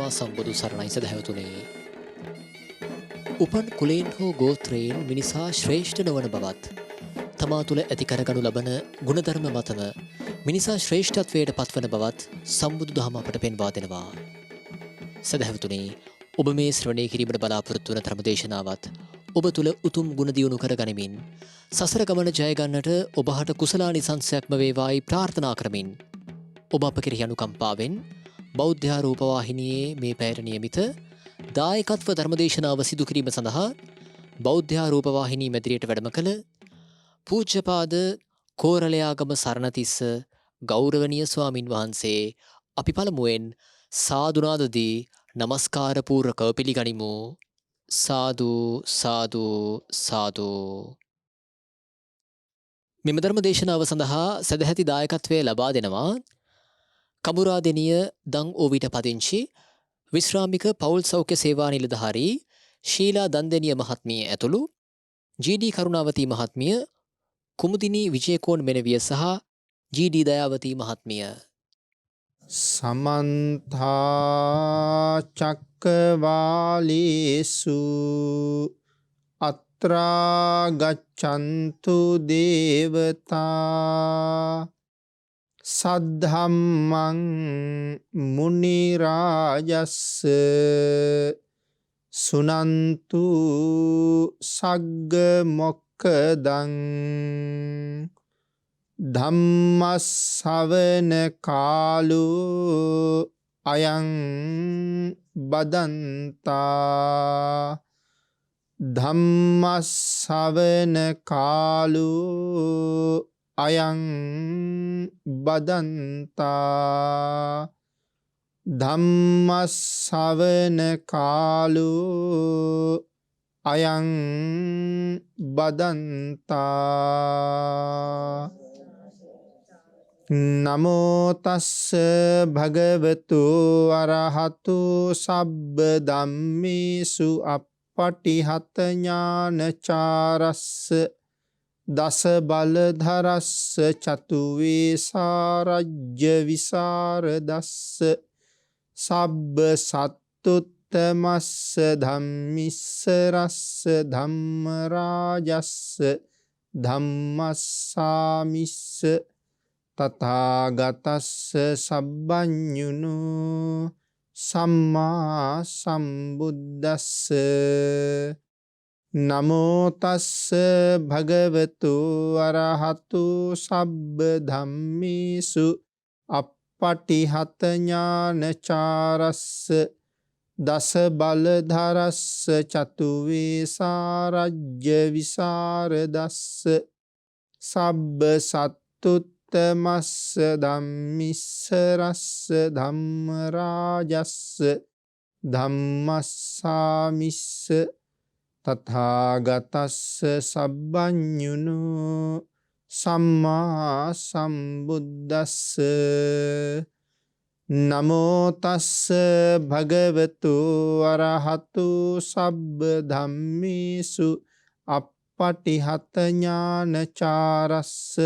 සම්මා සම්බුදු සරණයි සදහැවතුනේ. උපන් කුලයෙන් හෝ ගෝත්‍රයෙන් මිනිසා ශ්‍රේෂ්ඨ නොවන බවත් තමා තුළ ඇති කරගනු ලබන ගුණධර්ම මතම මිනිසා ශ්‍රේෂ්ඨත්වයට පත්වන බවත් සම්බුදු දහම අපට පෙන්වා දෙනවා. සදහැවතුනේ, ඔබ මේ ශ්‍රවණය කිරීමට බලාපොරොත්තු වන ධර්ම දේශනාවත් ඔබ තුළ උතුම් ගුණ දියුණු කර ගනිමින් සසර ගමන ජය ගන්නට ඔබහට කුසලානිසංසයක්ම වේවායි ප්‍රාර්ථනා කරමින් ඔබ අප කෙරෙහි අනුකම්පාවෙන් බෞද්ධ රූපවාහිනියේ මේ පැයට නියමිත දායකත්ව ධර්මදේශනාව සිදු කිරීම සඳහා බෞද්ධ රූපවාහිනී මැදිරියට වැඩම කළ පූජ්‍යපාද කෝරළයාගම සරණතිස්ස ගෞරවනීය ස්වාමින් වහන්සේ අපි පළමුවෙන් සාදුනාදදී නමස්කාර පූර්වකව පිළිගනිමු. සාදු සාදු සාදු. මෙම ධර්ම දේශනාව සඳහා සදැහැති දායකත්වය ලබා දෙනවා කමුරාදෙනිය දං ඕවිට පදිංචි විශ්‍රාමික පවුල් සෞඛ්‍ය සේවා නිලධාරී ශීලා දන්දෙනිය මහත්මිය ඇතුළු ජී.ඩී. කරුණාවතී මහත්මිය, කුමුදිනී විජේකෝන් මෙනවිය සහ ජී.ඩී. දයාවතී මහත්මිය. සමන්තා චක්කවාලේසු අත්‍රා ගච්ඡන්තු දේවතා සද්ධම්මං මුනි රාජස්ස සුනන්තු සග්ග මොක්ඛදං ධම්මස්සවන කාලෝ අයං බදන්තා ධම්මස්සවන කාලෝ අයං බදන්තා ධම්මස්සවන කාලෝ අයං බදන්තා. නමෝ තස්ස භගවතු අරහතු සබ්බ ධම්මේසු අප්පටිහත ඥානචාරස්ස දස බලධරස්ස චතු වේසාරජ්‍ය විසරදස්ස සබ්බ සත්තුත්තමස්ස ධම්මිස්ස රස්ස ධම්ම රාජස්ස ධම්මස්සාමිස්ස තථාගතස්ස සබ්බඤුනු සම්මා සම්බුද්දස්ස. නමෝ තස්ස භගවතු අරහතු සබ්බ ධම්මේසු අප්පටිහත ඥානචාරස්ස දස බලධරස්ස චතු වේසාරජ්‍ය විසරදස්ස සබ්බ සත්තුත්තමස්ස ධම්මිස්ස රස්ස ධම්ම රාජස්ස ධම්මස්සාමිස්ස තථාගතස්ස සබ්බඤුනු සම්මා සම්බුද්දස්ස. නමෝ තස්ස භගවතු අරහතු සබ්බ ධම්මේසු අප්පටිහත ඥානචාරස්ස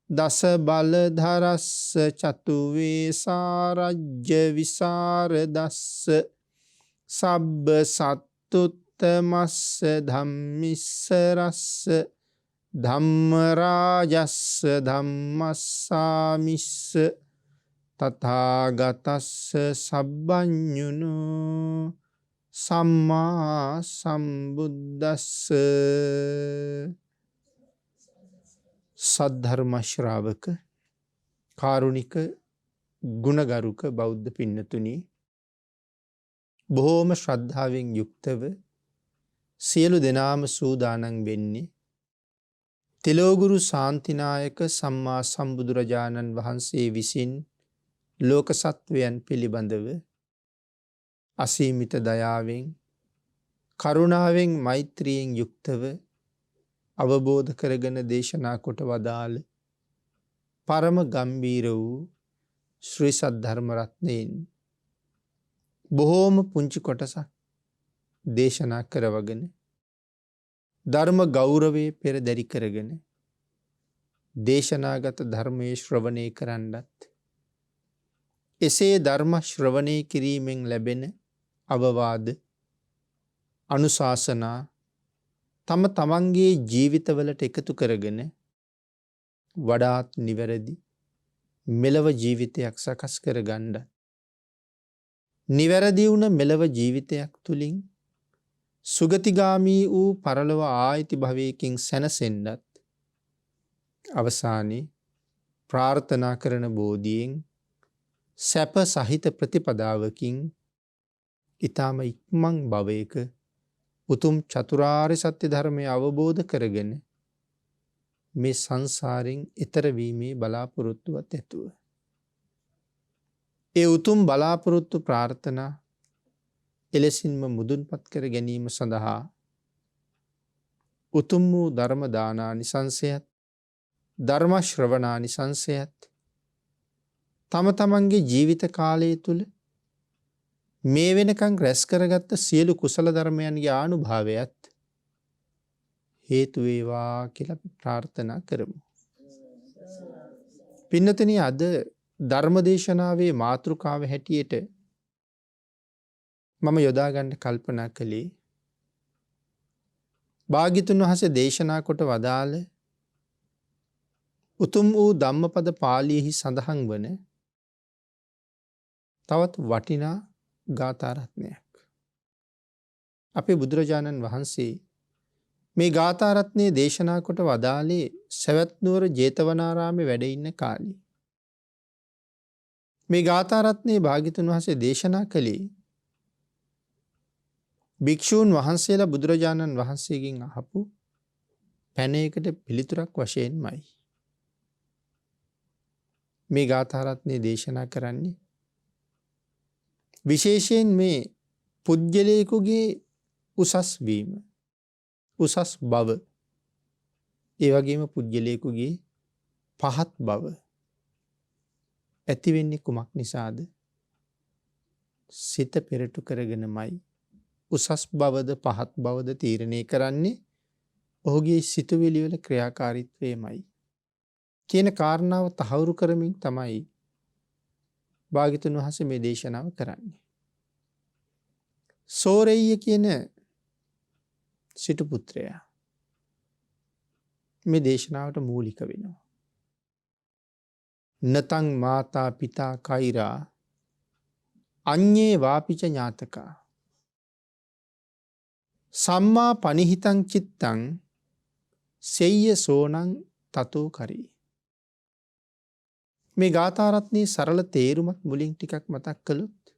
දස බලධරස්ස චතු වේසාරජ්‍ය විසරදස්ස සබ්බ සත්තුත්තමස්ස ධම්මිස්ස රස්ස ධම්ම රාජස්ස ධම්මස්සාමිස්ස තථාගතස්ස සබ්බඤුනු සම්මා සම්බුද්දස්ස. සද්ධර්ම ශ්‍රාවක කාරුණික ගුණගරුක බෞද්ධ පින්නතුනි, බොහෝම ශ්‍රද්ධාවෙන් යුක්තව සියලු දෙනාම සූදානම් වෙන්නේ තිලෝගුරු ශාන්තිනායක සම්මා සම්බුදුරජාණන් වහන්සේ විසින් ලෝක සත්වයන් පිළිබඳව අසීමිත දයාවෙන් කරුණාවෙන් මෛත්‍රියෙන් යුක්තව අවබෝධ කරගෙන දේශනා කොට වදාළ පරම ගම්බීර වූ ශ්‍රී සද්ධර්ම රත්නයෙන් බොහෝම පුංචි කොටසක් දේශනා කරවගෙන ධර්ම ගෞරවයේ පෙරදරි කරගෙන දේශනාගත ධර්මයේ ශ්‍රවණය කරන්නත් එසේ ධර්ම ශ්‍රවණය කිරීමෙන් ලැබෙන අවවාද අනුශාසනා තම තමන්ගේ ජීවිතවලට එකතු කරගෙන වඩාත් නිවැරදි මෙලව ජීවිතයක් සකස් කරගන්න. නිවැරදි වුණ මෙලව ජීවිතයක් තුළින් සුගතිගාමී වූ පරලොව ආයිති භවයකින් සැනසෙන්නත් අවසානයේ ප්‍රාර්ථනා කරන බෝධියෙන් සැප සහිත ප්‍රතිපදාවකින් ඊටම ඉක්මන් භවයක උතුම් චතුරාර්ය සත්‍ය ධර්මය අවබෝධ කරගෙන මේ සංසාරෙන් එතර වීමේ බලාපොරොත්තුවත් ඇතුව. ඒ උතුම් බලාපොරොත්තු ප්‍රාර්ථනා එලෙසින්ම මුදුන්පත් කර ගැනීම සඳහා උතුම් වූ ධර්ම දානානිසංසයත් ධර්ම ශ්‍රවණානිසංසයත් තම තමන්ගේ ජීවිත කාලය තුළ මේ වෙනකන් රැස් කරගත්ත සියලු කුසල ධර්මයන්ගේ ආනුභාවයත් හේතු වේවා කියලා අපි ප්‍රාර්ථනා කරමු. පින්නතනි අද ධර්මදේශනාවේ මාතෘකාව හැටියට මම යොදා ගන්න කල්පනා කළේ භාග්‍යතුන් වහන්සේ දේශනා කොට වදාළ උතුම් වූ ධම්මපද පාළියේහි සඳහන් වන තවත් වටිනා ගාථා රත්නයක්. අපේ බුදුරජාණන් වහන්සේ මේ ගාථා රත්නයේ දේශනා කොට වදාළේ සවැත් නුවර ජේතවනාරාමේ වැඩ ඉන්න කාලේ. මේ ගාථා රත්නයේ භාග්‍යතුන් වහන්සේ දේශනා කළේ භික්ෂූන් වහන්සේලා බුදුරජාණන් වහන්සේගෙන් අහපු පැනයකට පිළිතුරක් වශයෙන්මයි. මේ ගාථා රත්නයේ දේශනා කරන්නේ විශේෂයෙන් මේ පුජ්‍යලේකුගේ උසස් වීම, උසස් බව, ඒ වගේම පුජ්‍යලේකුගේ පහත් බව ඇති වෙන්නේ කුමක් නිසාද? සිත පෙරටු කරගෙනමයි උසස් බවද පහත් බවද තීරණය කරන්නේ ඔහුගේ සිතුවිලි වල ක්‍රියාකාරීත්වයමයි කියන කාරණාව තහවුරු කරමින් තමයි භාග්‍යතුන් වහන්සේ මේ දේශනාව කරන්නේ. සෝරෙය්‍ය කියන සිටු පුත්‍රයා මේ දේශනාවට මූලික වෙනවා. නතං මාතා පිතා කෛරා අඤ්ඤේ වාපිච ඥාතකා සම්මා පනිහිතං චිත්තං සෙය්‍ය සෝනං තතෝ කරී. මේ ගාථා රත්නයේ සරල තේරුමක් මුලින් ටිකක් මතක් කළොත්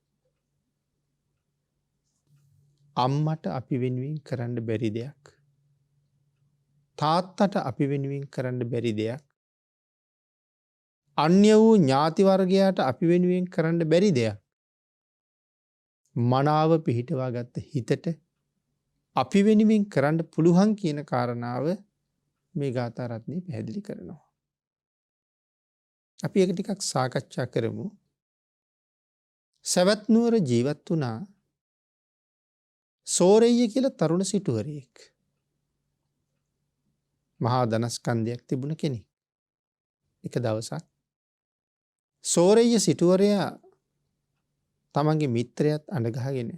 අම්මට අපි වෙනුවෙන් කරන්න බැරි දෙයක්, තාත්තට අපි වෙනුවෙන් කරන්න බැරි දෙයක්, අන්‍ය වූ ඥාති වර්ගයාට අපි වෙනුවෙන් කරන්න බැරි දෙයක් මනාව පිහිටවා ගත්ත හිතට අපි වෙනුවෙන් කරන්න පුළුවන් කියන කාරණාව මේ ගාථා රත්නයේ පැහැදිලි කරනවා. අපි ඒක ටිකක් සාකච්ඡා කරමු. සවැත් නුවර ජීවත් වුණා සෝරෙය්‍ය කියලා තරුණ සිටුවරයෙක්. මහා ධනස්කන්ධයක් තිබුණ කෙනෙක්. එක දවසක් සෝරෙය්‍ය සිටුවරයා තමන්ගේ මිත්‍රයත් අඬගහගෙන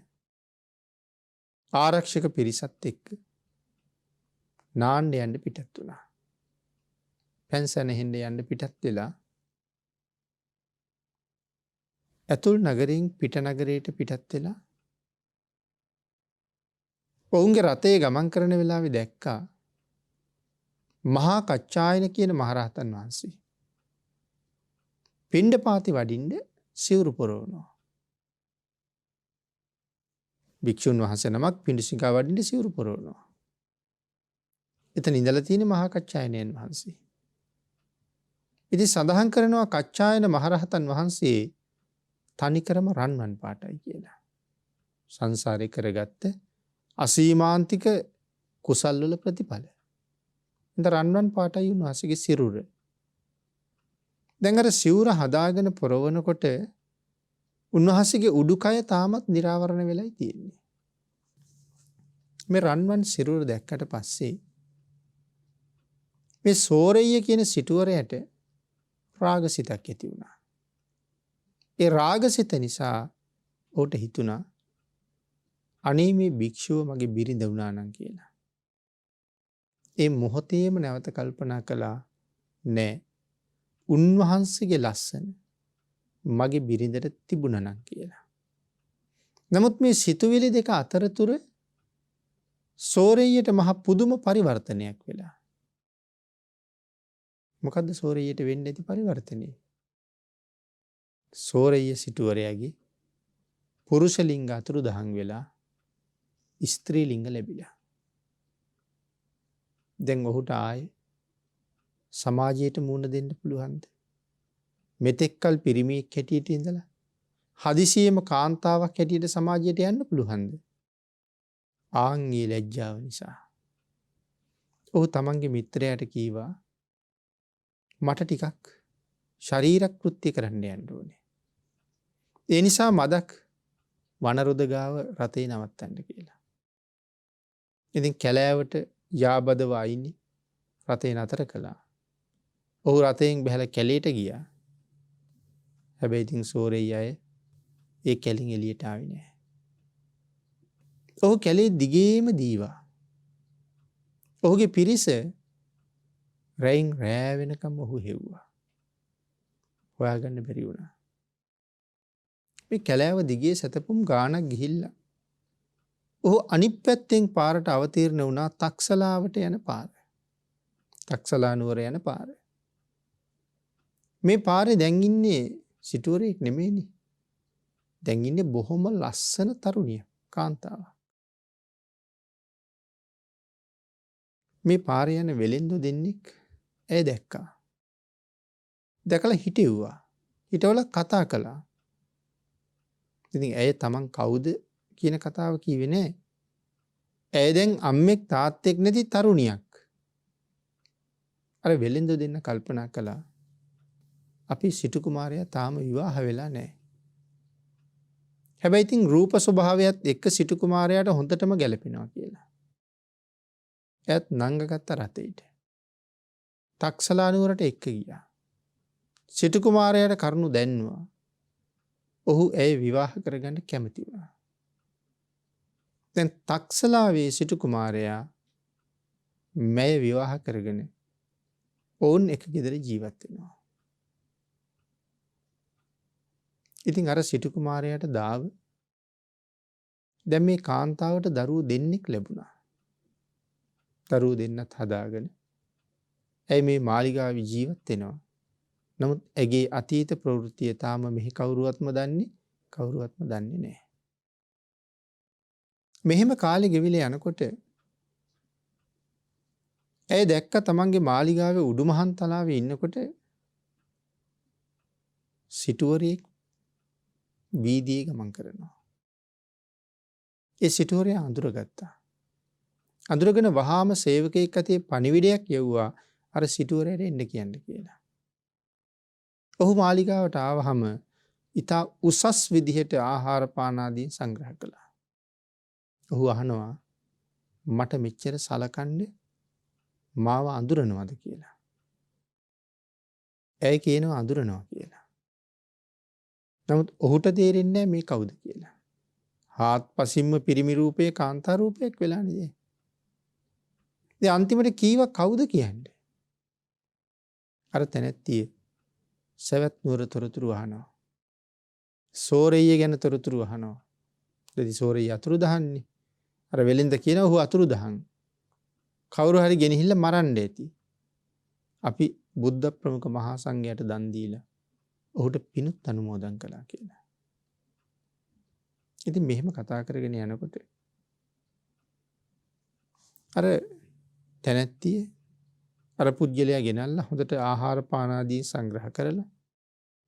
ආරක්ෂක පිරිසත් එක්ක නාන්න යන්න පිටත් වුණා. පැන්සැන හෙන්න යන්න පිටත් වෙලා ඇතුල් නගරයෙන් පිට නගරයට පිටත් වෙලා ඔවුන්ගේ රථයේ ගමන් කරන වෙලාවේ දැක්කා මහා කච්චායන කියන මහරහතන් වහන්සේ පිණ්ඩපාතේ වඩින්න සිවුරු පොරවනවා. භික්ෂුන් වහන්සේ නමක් පිඬුසිඟා වඩින්න සිවුරු පොරවනවා. එතන ඉඳලා තියෙන මහා කච්චායනයන් වහන්සේ. ඉතින් සඳහන් කරනවා කච්චායන මහරහතන් වහන්සේ තනිකරම රන්වන් පාටයි කියලා. සංසාරේ කරගත්ත අසීමාන්තික කුසල් වල ප්‍රතිඵල. ඉතින් රන්වන් පාටයි උන්වහන්සේගේ සිරුර. දැන් අර සිවුර හදාගෙන පොරවනකොට උන්වහන්සේගේ උඩුකය තාමත් නිරාවරණ වෙලයි තියෙන්නේ. මේ රන්වන් සිරුර දැක්කට පස්සේ මේ සෝරෙය්‍ය කියන සිටුවරයට රාගසිතක් ඇති වුණා. ඒ රාගසිත නිසා ඔහුට හිතුණා අනේ මේ භික්ෂුව මගේ බිරිඳ වුණා නම් කියලා. ඒ මොහොතේම නැවත කල්පනා කළා නෑ උන්වහන්සේගේ ලස්සන මගේ බිරිඳට තිබුණා නම් කියලා. නමුත් මේ සිතුවිලි දෙක අතරතුර සෝරෙය්‍යට මහ පුදුම පරිවර්තනයක් වෙලා. මොකද්ද සෝරෙය්‍යට වෙන්න ඇති පරිවර්තනය? සෝරෙය්‍ය සිටුවරයාගේ පුරුෂ ලිංග අතුරුදහන් වෙලා ස්ත්‍රී ලිංග ලැබිලා. දැන් ඔහුට ආයේ සමාජයට මුහුණ දෙන්න පුළුවන්ද? මෙතෙක්කල් පිරිමියෙක් හැටියට ඉඳලා හදිසියෙම කාන්තාවක් හැටියට සමාජයට යන්න පුළුවන්ද? ආන්ගේ ලැජ්ජාව නිසා. ඔහු තමන්ගේ මිත්‍රයාට කීවා මට ටිකක් ශරීර කෘත්‍ය කරන්න යන්න ඕනේ. ඒ නිසා මදක් වනරොද ගාව රථේ නවත්තන්න කියලා. ඉතින් කැලෑවට යාබදව අයිනි රථේ නතර කළා. ඔහු රථයෙන් බැහැලා කැලේට ගියා. හැබැයි ඉතින් සෝරෙයි අය ඒ කැලින් එළියට ආවේ නැහැ. ඔහු කැලේ දිගේම දීවා. ඔහුගේ පිරිස රැයින් රෑ වෙනකම් ඔහු හෙව්වා. හොයාගන්න බැරි වුණා. මේ කැලෑව දිගේ සතපුම් ගානක් ගිහිල්ලා ඔහු අනිත් පැත්තෙන් පාරට අවතීර්ණ වුණා තක්සලාවට යන පාර. තක්සලා නුවර යන පාර. මේ පාරේ දැන් ඉන්නේ සිටුවරයෙක් නෙමෙයිනේ. දැන් ඉන්නේ බොහොම ලස්සන තරුණිය කාන්තාවක්. මේ පාරේ යන වෙලෙන්දු දෙන්නෙක් ඇය දැක්කා. දැකලා හිටෙව්වා. හිටවල කතා කළා. ඉතින් ඇය තමන් කවුද කියන කතාව කිව්වේ නෑ. ඇය දැන් අම්මෙක් තාත්තෙක් නැති තරුණියක්. අර වෙලෙන්දු දෙන්න කල්පනා කළා අපි සිටු කුමාරයා තාම විවාහ වෙලා නෑ. හැබැයි ඉතින් රූප ස්වභාවයත් එක්ක සිටු කුමාරයාට හොඳටම ගැලපෙනවා කියලා. එයත් නංගගත්ත රථයට. තක්සලා නුවරට එක්ක ගියා. සිටු කුමාරයාට කරුණු දැන්නුවා. ඔහු ඇය විවාහ කරගන්න කැමති වුණා. දැන් තක්සලාවේ සිටු කුමාරයා මැය විවාහ කරගෙන ඔවුන් එක ගෙදර ජීවත් වෙනවා. ඉතින් අර සිටු කුමාරයාට දාව දැන් මේ කාන්තාවට දරුවෝ දෙන්නෙක් ලැබුණා. දරුවෝ දෙන්නත් හදාගෙන ඇයි මේ මාලිගාවේ ජීවත් වෙනවා. නමුත් ඇගේ අතීත ප්‍රවෘත්තිය තාම මෙහි කවුරුවත්ම දන්නේ නැහැ. මෙහෙම කාලෙ ගෙවිලා යනකොට ඇය දැක්ක තමන්ගේ මාලිගාවේ උඩුමහන් තලාවේ ඉන්නකොට සිටුවරයෙක් වීදියේ ගමන් කරනවා. ඒ සිටුවරයා අඳුරගත්තා. අඳුරගෙන වහාම සේවකයෙක් අතේ පණිවිඩයක් යවුවා අර සිටුවරයට එන්න කියන්න කියලා. ඔහු මාලිගාවට ආවහම ඉතා උසස් විදිහට ආහාර පාන ආදී සංග්‍රහ කළා. ඔහු අහනවා මට මෙච්චර සලකන්නේ මාව අඳුරනවද කියලා. ඇයි කියනවා අඳුරනවා කියලා. නමුත් ඔහුට තේරෙන්නේ මේ කවුද කියලා. හාත්පසින්ම පිරිමි රූපයේ කාන්තා රූපයක් වෙලා නේද? ඉතින් අන්තිමට කීවා කවුද කියන්නේ? අර තැනැත්තිය සවැත් නුවර තොරතුරු අහනවා. සෝරෙය්‍ය ගැන තොරතුරු අහනවා. දෙදි සෝරෙය්‍ය අතුරුදහන්නේ. අර වෙලෙන්ද කියනවා ඔහු අතුරුදහන්. කවුරු හරි ගෙනහිල්ල මරන්න ඇති. අපි බුද්ධ ප්‍රමුඛ මහා සංඝයාට දන් දීලා ඔහුට පිනුත් අනුමෝදන් කළා කියලා. ඉතින් මෙහෙම කතා කරගෙන යනකොට අර තැනැත්තිය අර පුජ්‍යලයා ගෙනල්ලා හොඳට ආහාර පාන ආදී සංග්‍රහ කරලා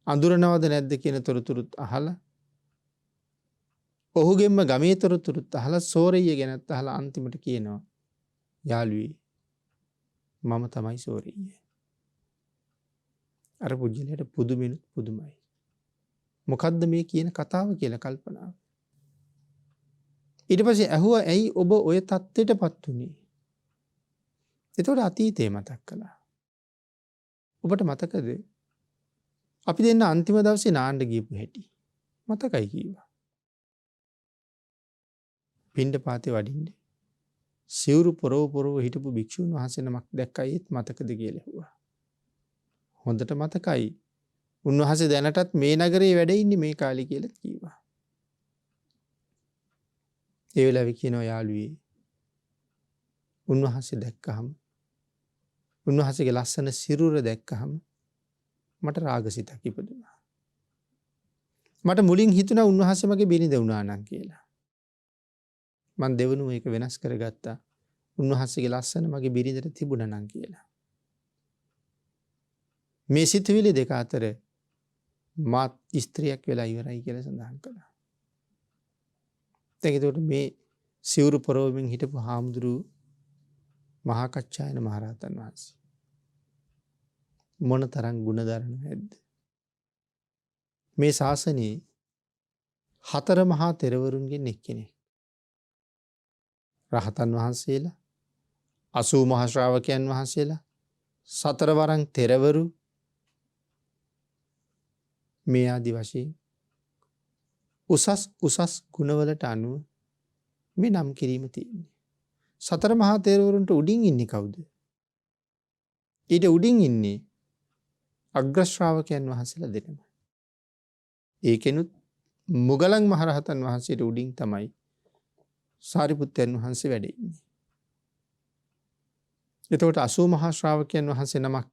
අඳුරනවද නැද්ද කියන තොරතුරුත් අහලා ඔහුගෙන්ම ගමේ තොරතුරුත් අහලා සෝරෙය්‍ය ගැනත් අහලා අන්තිමට කියනවා යාළුවී මම තමයි සෝරෙය්‍ය. අර පුජ්‍යලයට පුදුමයි. මොකද්ද මේ කියන කතාව කියලා කල්පනාව. ඊට පස්සේ ඇහුවා ඇයි ඔබ ඔය தත්ත්වයටපත් උනේ? එතකොට අතීතේ මතක් කළා. ඔබට මතකද අපි දෙන්න අන්තිම දවසේ නාන්න ගියපු හැටි මතකයි කීවා. පිණ්ඩපාතේ වඩින්න සිවුරු පොරව හිටපු භික්ෂුන් වහන්සේ නමක් දැක්කයි ඒත් මතකද කියලා ඇහුවා. හොඳට මතකයි. උන්වහන්සේ දැනටත් මේ නගරේ වැඩ ඉන්නේ මේ කාලේ කියලා කිව්වා. ඒ වෙලාවේ කියනවා යාළුවේ උන්වහන්සේ දැක්කහම උන්වහන්සේගේ ලස්සන සිරුර දැක්කහම මට රාගසිතක් ඉපදුනා. මට මුලින් හිතුණා උන්වහන්සේ මගේ බිරිඳ වුණා නම් කියලා. මං දෙවනුව ඒක වෙනස් කරගත්තා. උන්වහන්සේගේ ලස්සන මගේ බිරිඳට තිබුණා නම් කියලා. මේ සිතුවිලි දෙක අතර මාත් ස්ත්‍රියක් වෙලා ඉවරයි කියලා සඳහන් කළා. එතකොට මේ සිවුරු පොරවමින් හිටපු හාමුදුරුවෝ මහා කච්චායන මහරහතන් වහන්සේ මොන තරම් ගුණධර්ම නැද්ද? මේ ශාසනයේ 4 මහා තෙරවරුන්ගෙන් එක්කෙනෙක්. රහතන් වහන්සේලා 80 මහා ශ්‍රාවකයන් වහන්සේලා 4 වරන් තෙරවරු මේ ආදි වශයෙන් උසස් ගුණවලට අනුව මේ නම් කිරීම තියෙන්නේ. 4 මහා තෙරවරුන්ට උඩින් ඉන්නේ කවුද? ඊට උඩින් ඉන්නේ අග්‍ර ශ්‍රාවකයන් වහන්සේලා දෙනම. ඒකෙනුත් මුගලන් මහරහතන් වහන්සේට උඩින් තමයි සාරිපුත්තයන් වහන්සේ වැඩ ඉන්නේ. එතකොට 80 මහා ශ්‍රාවකයන් වහන්සේ නමක්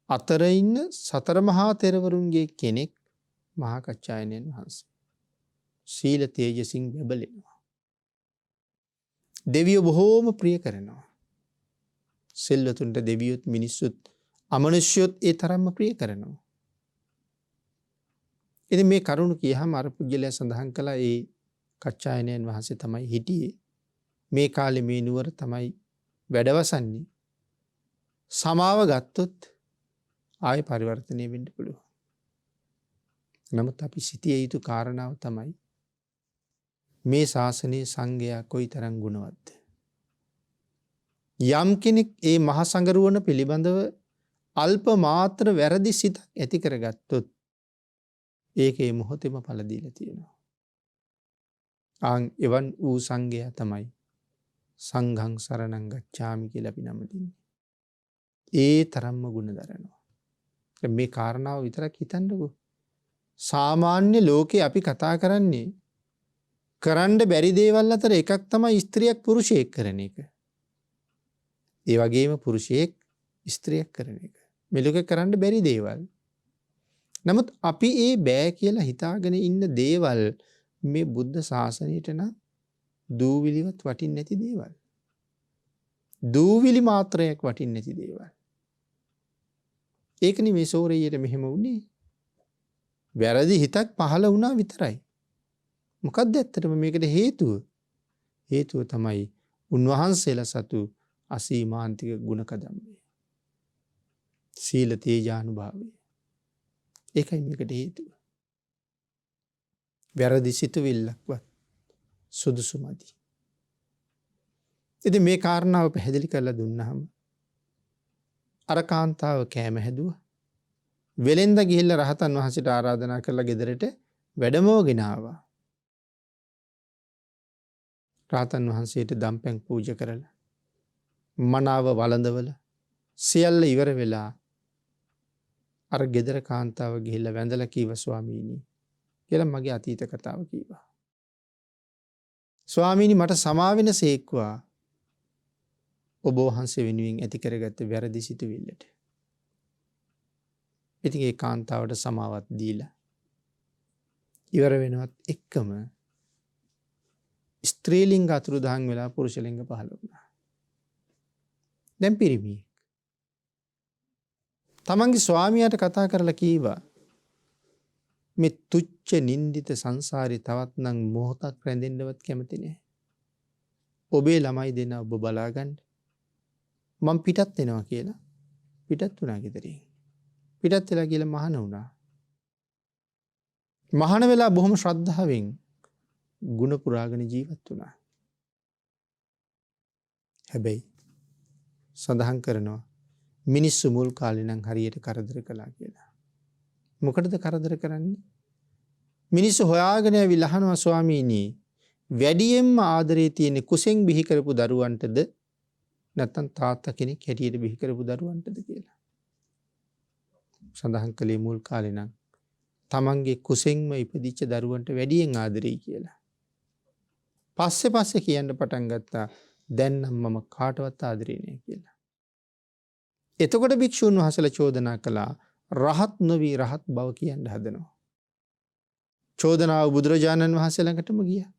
අතර ඉන්න 4 මහා තෙරවරුන්ගේ කෙනෙක් මහා කච්චායනයන් වහන්සේ. සීල තේජසින් බැබලෙනවා. දෙවියෝ බොහෝම ප්‍රිය කරනවා. සෙල්වතුන්ට දෙවියොත් මිනිස්සුත් අමනුෂ්‍යයොත් ඒ තරම්ම ප්‍රිය කරනවා. ඉතින් මේ කරුණ කියහම අර පුජ්‍යලයා සඳහන් කළා ඒ කච්චායනයන් වහන්සේ තමයි හිටියේ. මේ කාලේ මේ නුවර තමයි වැඩවසන්නේ. සමාව ගත්තොත් ආය පරිවර්තනය වෙන්න පුළුවන්. නමුත් අපි සිටිය යුතු කාරණාව තමයි මේ ශාසනයේ සංඝයා කොයිතරම් ගුණවත්ද. යම් කෙනෙක් ඒ මහ සංගරුවන පිළිබඳව අල්ප මාත්‍ර වැරදි සිතක් ඇති කරගත්තොත් ඒකේ මොහොතේම ඵල දීලා තියෙනවා. එවන් වූ සංඝයා තමයි සංඝං සරණං ගච්ඡාමි කියලා අපි නම දෙන්නේ. ඒ තරම්ම ගුණ දරනවා. මේ කාරණාව විතරක් හිතන්නකෝ. සාමාන්‍ය ලෝකේ අපි කතා කරන්නේ කරන්න බැරි දේවල් අතර එකක් තමයි ස්ත්‍රියක් පුරුෂයෙක් කරන එක. ඒ වගේම පුරුෂයෙක් ස්ත්‍රියක් කරන එක. මේ ලෝකේ කරන්න බැරි දේවල්. නමුත් අපි ඒ බෑ කියලා හිතාගෙන ඉන්න දේවල් මේ බුද්ධ ශාසනයට නම් දූවිලිවත් වටින්නේ නැති දේවල්. දූවිලි මාත්‍රයක් වටින්නේ නැති දේවල්. ඒකනේ මේ සෝරේයට මෙහෙම වුණේ. වැරදි හිතක් පහළ වුණා විතරයි. මොකක්ද ඇත්තටම මේකට හේතුව? හේතුව තමයි උන්වහන්සේලා සතු අසීමාන්තික ගුණකදම්බය. සීල තේජානුභාවය. ඒකයි මේකට හේතුව. වැරදි සිතුවිල්ලක්වත් සුදුසු මදි. ඉතින් මේ කාරණාව පැහැදිලි කරලා දුන්නාම අර කාන්තාව කෑම හැදුවා. වෙලෙන්ද ගිහිල්ලා රහතන් වහන්සේට ආරාධනා කරලා ගෙදරට වැඩමවගෙන ආවා. රහතන් වහන්සේට දම්පැන් පූජා කරලා මනාව වළඳවල සියල්ල ඉවර වෙලා අර ගෙදර කාන්තාව ගිහිල්ලා වැඳලා කීවා ස්වාමීනි කියලා මගේ අතීත කතාව කීවා. ස්වාමීනි මට සමා වෙන සේක්වා ඔබ වහන්සේ වෙනුවෙන් ඇති කරගත්ත වැරදි සිතුවිල්ලට. ඉතින් ඒ කාන්තාවට සමාවත් දීලා ඉවර වෙනවත් එක්කම ස්ත්‍රීලිංග අතුරුදහන් වෙලා පුරුෂලිංග පහළ වුණා. දැන් පිරිමියෙක්. තමන්ගේ ස්වාමියාට කතා කරලා කීවා මේ තුච්ච නින්දිත සංසාරේ තවත් නම් මොහොතක් රැඳෙන්නවත් කැමති නෑ. ඔබේ ළමයි දෙන්න ඔබ බලාගන්න. මම පිටත් වෙනවා කියලා පිටත් වුණා ගෙදරින්. පිටත් වෙලා කියලා මහාන වුණා. මහාන වෙලා බොහොම ශ්‍රද්ධාවෙන් ගුණ පුරාගෙන ජීවත් වුණා. හැබැයි සඳහන් කරනවා මිනිස්සු මුල් කාලේ නම් හරියට කරදර කළා කියලා. මොකටද කරදර කරන්නේ? මිනිස්සු හොයාගෙන ඇවිල්ලා අහනවා ස්වාමීනි වැඩියෙන්ම ආදරේ තියෙන කුසෙන් බිහි කරපු දරුවන්ටද නැත්නම් තාත්තා කෙනෙක් හැටියට බිහි කරපු දරුවන්ටද කියලා. සඳහන් කළේ මුල් කාලේ නම් තමන්ගේ කුසෙන්ම ඉපදිච්ච දරුවන්ට වැඩියෙන් ආදරෙයි කියලා. පස්සේ කියන්න පටන් ගත්තා දැන් නම් මම කාටවත් ආදරේ නෑ කියලා. එතකොට භික්ෂුන් වහන්සේලා චෝදනා කළා රහත් නොවි රහත් බව කියන්න හදනවා. චෝදනාව බුදුරජාණන් වහන්සේ ළඟටම ගියා.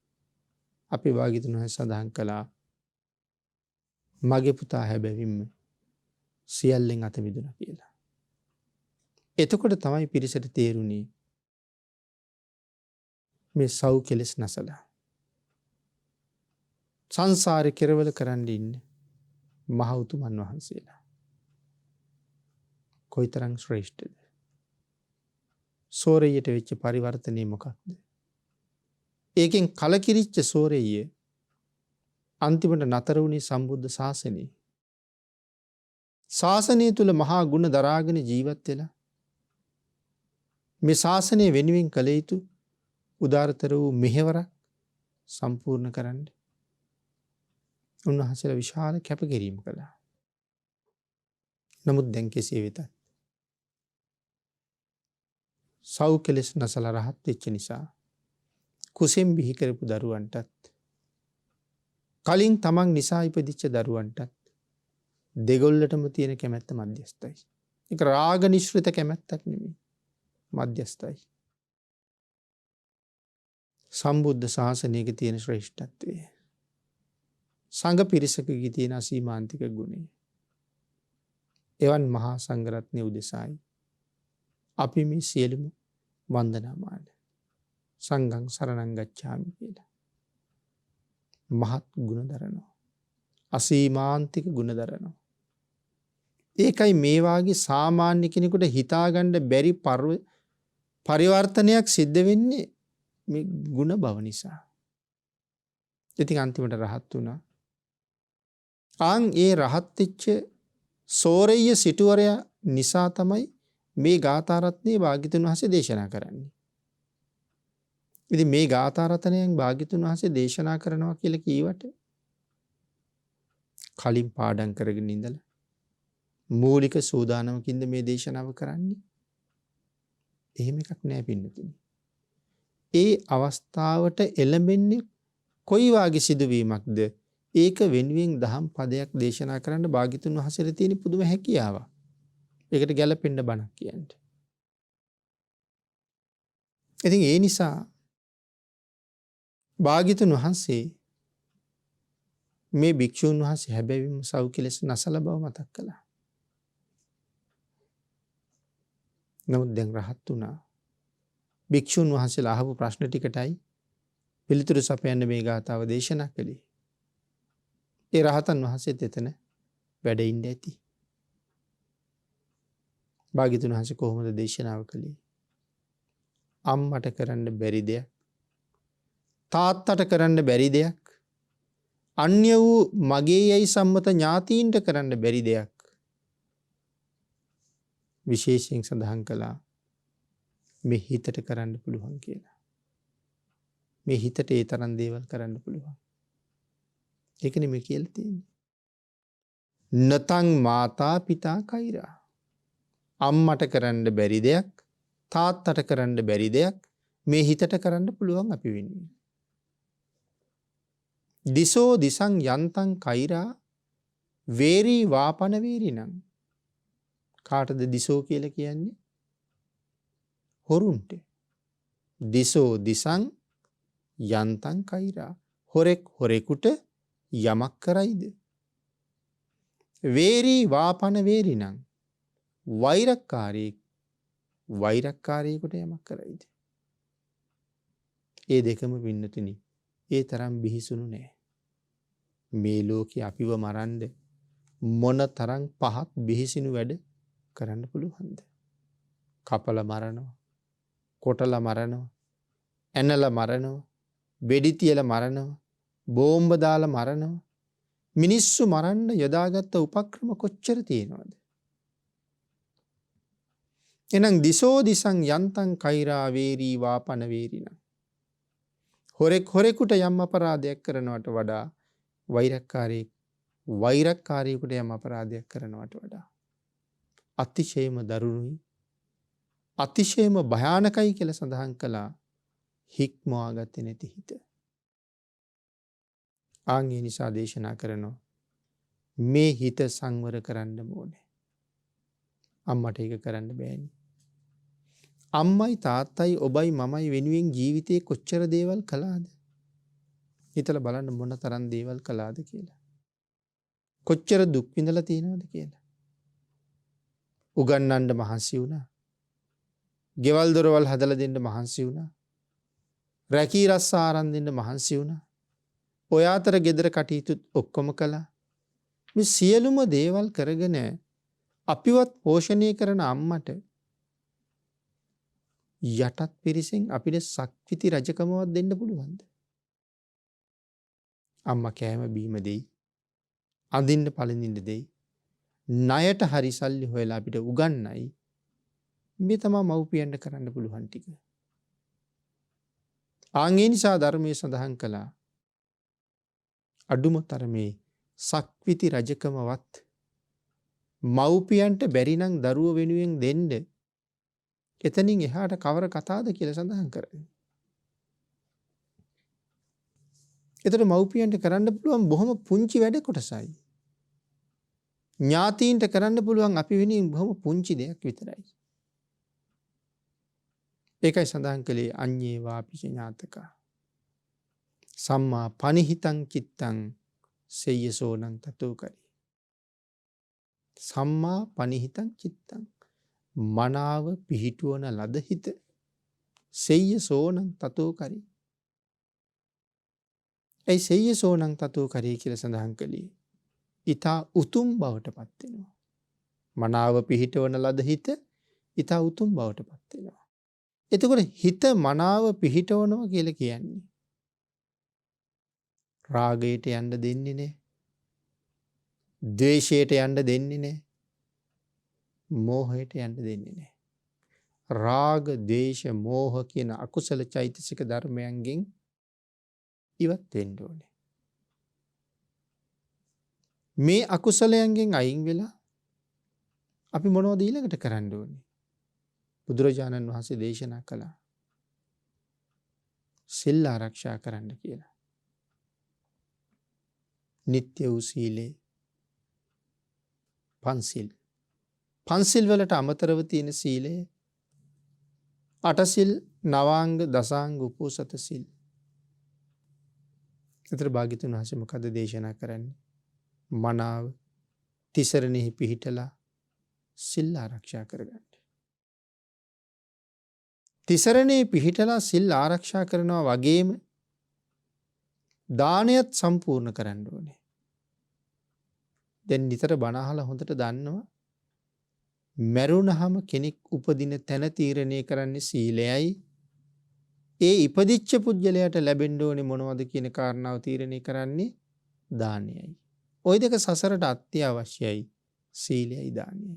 අපේ භාග්‍යවතුන් වහන්සේ සඳහන් කළා මගේ පුතා හැබැවින්ම සියල්ලෙන් අත මිදුණා කියලා. එතකොට තමයි පිරිසට තේරුණේ මේ සව් කෙලෙස් නැසලා සංසාරේ කෙරවල කරන්න ඉන්නේ මහ උතුමන් වහන්සේලා. කොයිතරම් ශ්‍රේෂ්ඨද? සෝරෙය්‍යට වෙච්ච පරිවර්තනය මොකක්ද? ඒකෙන් කලකිරිච්ච සෝරෙය්‍ය අන්තිමට නතර වුණේ සම්බුද්ධ ශාසනය. ශාසනය තුල මහා ගුණ දරාගෙන ජීවත් වෙලා මේ ශාසනය වෙනුවෙන් කළ යුතු උදාරතර වූ මෙහෙවරක් සම්පූර්ණ කරන්න උන්වහන්සේලා විශාල කැපකිරීම කළා. නමුත් දැන් කෙසේ වෙතත් සව් කෙලෙස් නැසලා රහත් වෙච්ච නිසා කුසෙන් බිහි කරපු දරුවන්ටත් කලින් තමන් නිසා ඉපදිච්ච දරුවන්ටත් දෙගොල්ලටම තියෙන කැමැත්ත මධ්‍යස්ථයි. ඒක රාග නිශ්චිත කැමැත්තක් නෙමෙයි. මධ්‍යස්ථයි. සම්බුද්ධ ශාසනයක තියෙන ශ්‍රේෂ්ඨත්වය. සංඝ පිරිසකගේ තියෙන අසීමාන්තික ගුණය. එවන් මහා සංඝරත්නය උදෙසායි අපි මේ සියලුම වන්දනාමාන සංඝං සරණං ගච්ඡාමි කියලා මහත් ගුණ දරනවා. අසීමාන්තික ගුණ දරනවා. ඒකයි මේ වාගේ සාමාන්‍ය කෙනෙකුට හිතාගන්න බැරි පරිවර්තනයක් සිද්ධ වෙන්නේ මේ ගුණ බව නිසා. ඉතින් අන්තිමට රහත් වුණා. ඒ රහත් වෙච්ච සෝරෙය්‍ය සිටුවරයා නිසා තමයි මේ ගාථා රත්නේ භාග්‍යතුන් වහන්සේ දේශනා කරන්නේ. ඉතින් මේ ගාථා රත්නයෙන් භාග්‍යතුන් වහන්සේ දේශනා කරනවා කියලා කීවට කලින් පාඩම් කරගෙන ඉඳලා මූලික සූදානමකින්ද මේ දේශනාව කරන්නේ? එහෙම එකක් නෑ පින්නතුනි. ඒ අවස්ථාවට එළඹෙන්නේ කොයි වාගේ සිදුවීමක්ද? ඒක වෙනුවෙන් දහම් පදයක් දේශනා කරන්න භාග්‍යතුන් වහන්සේට තියෙන පුදුම හැකියාවක්. ඒකට ගැළපෙන්න බණක් කියන්නේ. ඉතින් ඒ නිසා භාග්‍යතුන් වහන්සේ මේ භික්ෂුන් වහන්සේ හැබැයිම සව් කෙලෙස් නැසල බව මතක් කළා. නමුත් දැන් රහත් වුණා. භික්ෂුන් වහන්සේලා අහපු ප්‍රශ්න ටිකටයි පිළිතුරු සපයන්න මේ ගාථාව දේශනා කළේ. ඒ රහතන් වහන්සේත් එතන වැඩ ඉන්න ඇති. භාග්‍යතුන් වහන්සේ කොහොමද දේශනාව කළේ? අම්මට කරන්න බැරි දෙයක්, තාත්තට කරන්න බැරි දෙයක්, අන්‍ය වූ මගේ යයි සම්මත ඥාතීන්ට කරන්න බැරි දෙයක් විශේෂයෙන් සඳහන් කළා මේ හිතට කරන්න පුළුවන් කියලා. මේ හිතට ඒ තරම් දේවල් කරන්න පුළුවන්. ඒකනේ මේ කියලා තියෙන්නේ. නතං මාතා පිතා කෛරා. අම්මට කරන්න බැරි දෙයක්, තාත්තට කරන්න බැරි දෙයක් මේ හිතට කරන්න පුළුවන් අපි වෙනුවෙන්. දිසෝ දිසං යන්තං කෛරා වේරී වාපන වේරිනම්. කාටද දිසෝ කියලා කියන්නේ? හොරුන්ට. දිසෝ දිසං යන්තං කෛරා. හොරෙක් හොරෙකුට යමක් කරයිද? වේරී වාපන වේරිනම්. වෛරක්කාරයෙකුට යමක් කරයිද? ඒ දෙකම පින්නතුනි ඒ තරම් බිහිසුණු නෑ. මේ ලෝකේ අපිව මරන්න මොන තරම් පහත් බිහිසිනු වැඩ කරන්න පුළුවන්ද? කපල මරනවා, කොටල මරනවා, ඇනල මරනවා, වෙඩි තියලා මරනවා, බෝම්බ දාලා මරනවා. මිනිස්සු මරන්න යොදාගත්ත උපක්‍රම කොච්චර තියෙනවද? එනම් දිසෝ දිසං යන්තං කෛරා වේරී වාපන වේරින. හොරෙක් හොරෙකුට යම් අපරාධයක් කරනවට වඩා වෛරක්කාරයෙකුට යම් අපරාධයක් කරනවට වඩා අතිශයම දරුණුයි අතිශයම භයානකයි කියලා සඳහන් කළා හික්මවා ගත්තේ නැති හිත. ආන්ගේ නිසා දේශනා කරනවා මේ හිත සංවර කරන්න ඕනේ. අම්මට ඒක කරන්න බෑනේ. අම්මයි තාත්තයි ඔබයි මමයි වෙනුවෙන් ජීවිතේ කොච්චර දේවල් කළාද? හිතලා බලන්න මොන තරම් දේවල් කළාද කියලා. කොච්චර දුක් විඳලා තියෙනවද කියලා. උගන්වන්න මහන්සි වුණා. ගෙවල් දොරවල් හදලා දෙන්න මහන්සි වුණා. රැකී රස්සා ආරම්භ දෙන්න මහන්සි වුණා. ඔය අතර ගෙදර කටයුතු ඔක්කොම කළා. මේ සියලුම දේවල් කරගෙන අපිවත් පෝෂණය කරන අම්මට යටත් පිරිසෙන් අපිට සක්විති රජකමවත් දෙන්න පුළුවන්ද? අම්මා කෑම බීම දෙයි. අඳින්න පළඳින්න දෙයි. ණයට හරි සල්ලි හොයලා අපිට උගන්වයි. මේ තමයි මව්පියන්ට කරන්න පුළුවන් ටික. ආන්ගේ නිසා ධර්මයේ සඳහන් කළා අඩුම තරමේ සක්විති රජකමවත් මව්පියන්ට බැරි නම් දරුව වෙනුවෙන් දෙන්න. එතනින් එහාට කවර කතාවද කියලා සඳහන් කරන්නේ. එතකොට මව්පියන්ට කරන්න පුළුවන් බොහොම පුංචි වැඩ කොටසයි. ඥාතීන්ට කරන්න පුළුවන් අපි වෙනුවෙන් බොහොම පුංචි දෙයක් විතරයි. ඒකයි සඳහන් කළේ අඤ්ඤේ වාපි ඥාතක. සම්මා පනිහිතං චිත්තං සෙය්‍යසෝනං තතෝ කරි. සම්මා පනිහිතං චිත්තං මනාව පිහිටුවන ලද හිත සෙය්‍යසෝනං තතෝ කරි. ඒ සෙය්‍යසෝනං තතෝ කරි කියලා සඳහන් කළේ ඊතා උතුම් බවට පත් වෙනවා. මනාව පිහිටවන ලද හිත ඊතා උතුම් බවට පත් වෙනවා. එතකොට හිත මනාව පිහිටවනවා කියලා කියන්නේ රාගයට යන්න දෙන්නේ නැහැ. ද්වේෂයට යන්න දෙන්නේ නැහැ. මෝහයට යන්න දෙන්නේ නැහැ. රාග, ද්වේෂ, මෝහ කියන අකුසල චෛතසික ධර්මයන්ගෙන් ඉවත් වෙන්න ඕනේ. මේ අකුසලයන්ගෙන් අයින් වෙලා අපි මොනවද ඊළඟට කරන්න ඕනේ? බුදුරජාණන් වහන්සේ දේශනා කළා සිල් ආරක්ෂා කරන්න කියලා. නිත්‍ය වූ සීලේ පන්සිල්. පන්සිල් වලට අමතරව තියෙන සීලය අටසිල්, නවාංග, දසාංග, උපෝසත සිල්. ඒතර භාග්‍යතුන් වහන්සේ මොකද දේශනා කරන්නේ? මනාව තිසරණෙහි පිහිටලා සිල් ආරක්ෂා කරගන්න. තිසරණේ පිහිටලා සිල් ආරක්ෂා කරනවා වගේම දානයත් සම්පූර්ණ කරන්න ඕනේ. දැන් නිතර බණ අහලා හොඳට දන්නවා මරුණහම කෙනෙක් උපදින තැන තීරණය කරන්නේ සීලයයි. ඒ ඉපදිච්ච පුජ්‍යලයට ලැබෙන්න ඕනේ මොනවද කියන කාරණාව තීරණය කරන්නේ දානයයි. ওই දෙක සසරට අත්‍යවශ්‍යයි. සීලයයි දානයයි.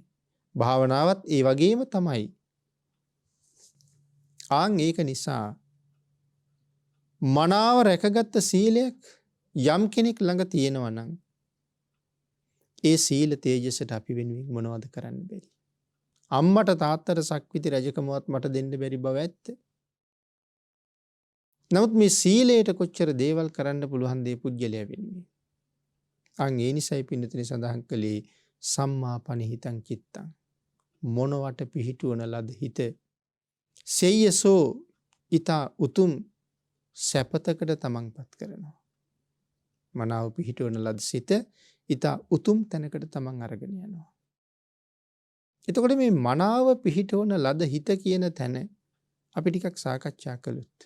භාවනාවත් ඒ වගේම තමයි. ආන් ඒක නිසා මනාව රැකගත්ත සීලයක් යම් කෙනෙක් ළඟ තියෙනවා නම් ඒ සීල තේජසට අපි වෙනුවෙන් මොනවද කරන්න බැරි? අම්මට තාත්තට සක්විති රජකමවත් මට දෙන්න බැරි බව ඇත්ත. නමුත් මේ සීලයට කොච්චර දේවල් කරන්න පුළුවන් දේ පුජ්‍යලයා වෙනුවෙන්. අන් ඒ නිසයි පින්නතුනි සඳහන් කළේ සම්මා පනිහිතං චිත්තං මොනවට පිහිටුවන ලද හිත සෙය්‍යසෝ ඊතා උතුම් සැපතකට තමන්පත් කරනවා. මනාව පිහිටවන ලද සිත ඊතා උතුම් තැනකට තමන් අරගෙන යනවා. එතකොට මේ මනාව පිහිටවන ලද හිත කියන තැන අපි ටිකක් සාකච්ඡා කළොත්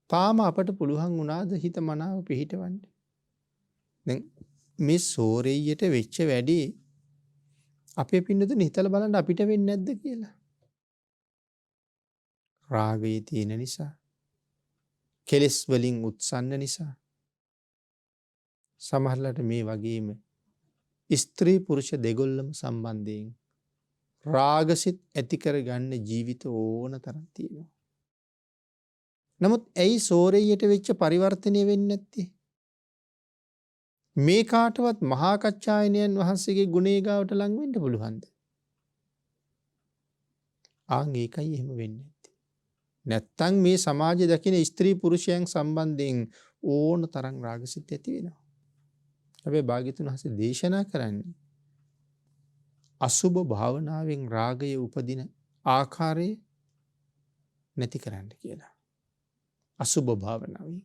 තාම අපට පුළුවන් වුණාද හිත මනාව පිහිටවන්න? දැන් මේ සෝරෙය්යට වෙච්ච වැඩේ අපේ පින්නතුන් හිතලා බලන්න අපිට වෙන්නේ නැද්ද කියලා. රාගයේ තියෙන නිසා, කෙලෙස් වලින් උත්සන්න නිසා, සමහරවිට මේ වගේම ස්ත්‍රී පුරුෂ දෙගොල්ලම සම්බන්ධයෙන් රාගසිත ඇති කරගන්න ජීවිත ඕන තරම් තියෙනවා. නමුත් ඇයි සෝරෙයියට වෙච්ච පරිවර්තනය වෙන්නේ නැත්තේ? මේ කාටවත් මහා කච්චායනයන් වහන්සේගේ ගුණේ ගාවට ලං වෙන්න පුළුවන්ද? ඒකයි එහෙම වෙන්නේ නැත්තේ. නැත්තම් මේ සමාජයේ දකින ස්ත්‍රී පුරුෂයන් සම්බන්ධයෙන් ඕන තරම් රාගසිත ඇති වෙනවා. හැබැයි භාග්‍යතුන් වහන්සේ දේශනා කරන්නේ අසුබ භාවනාවෙන් රාගය උපදින ආකාරය නැති කරන්න කියලා. අසුබ භාවනාවෙන්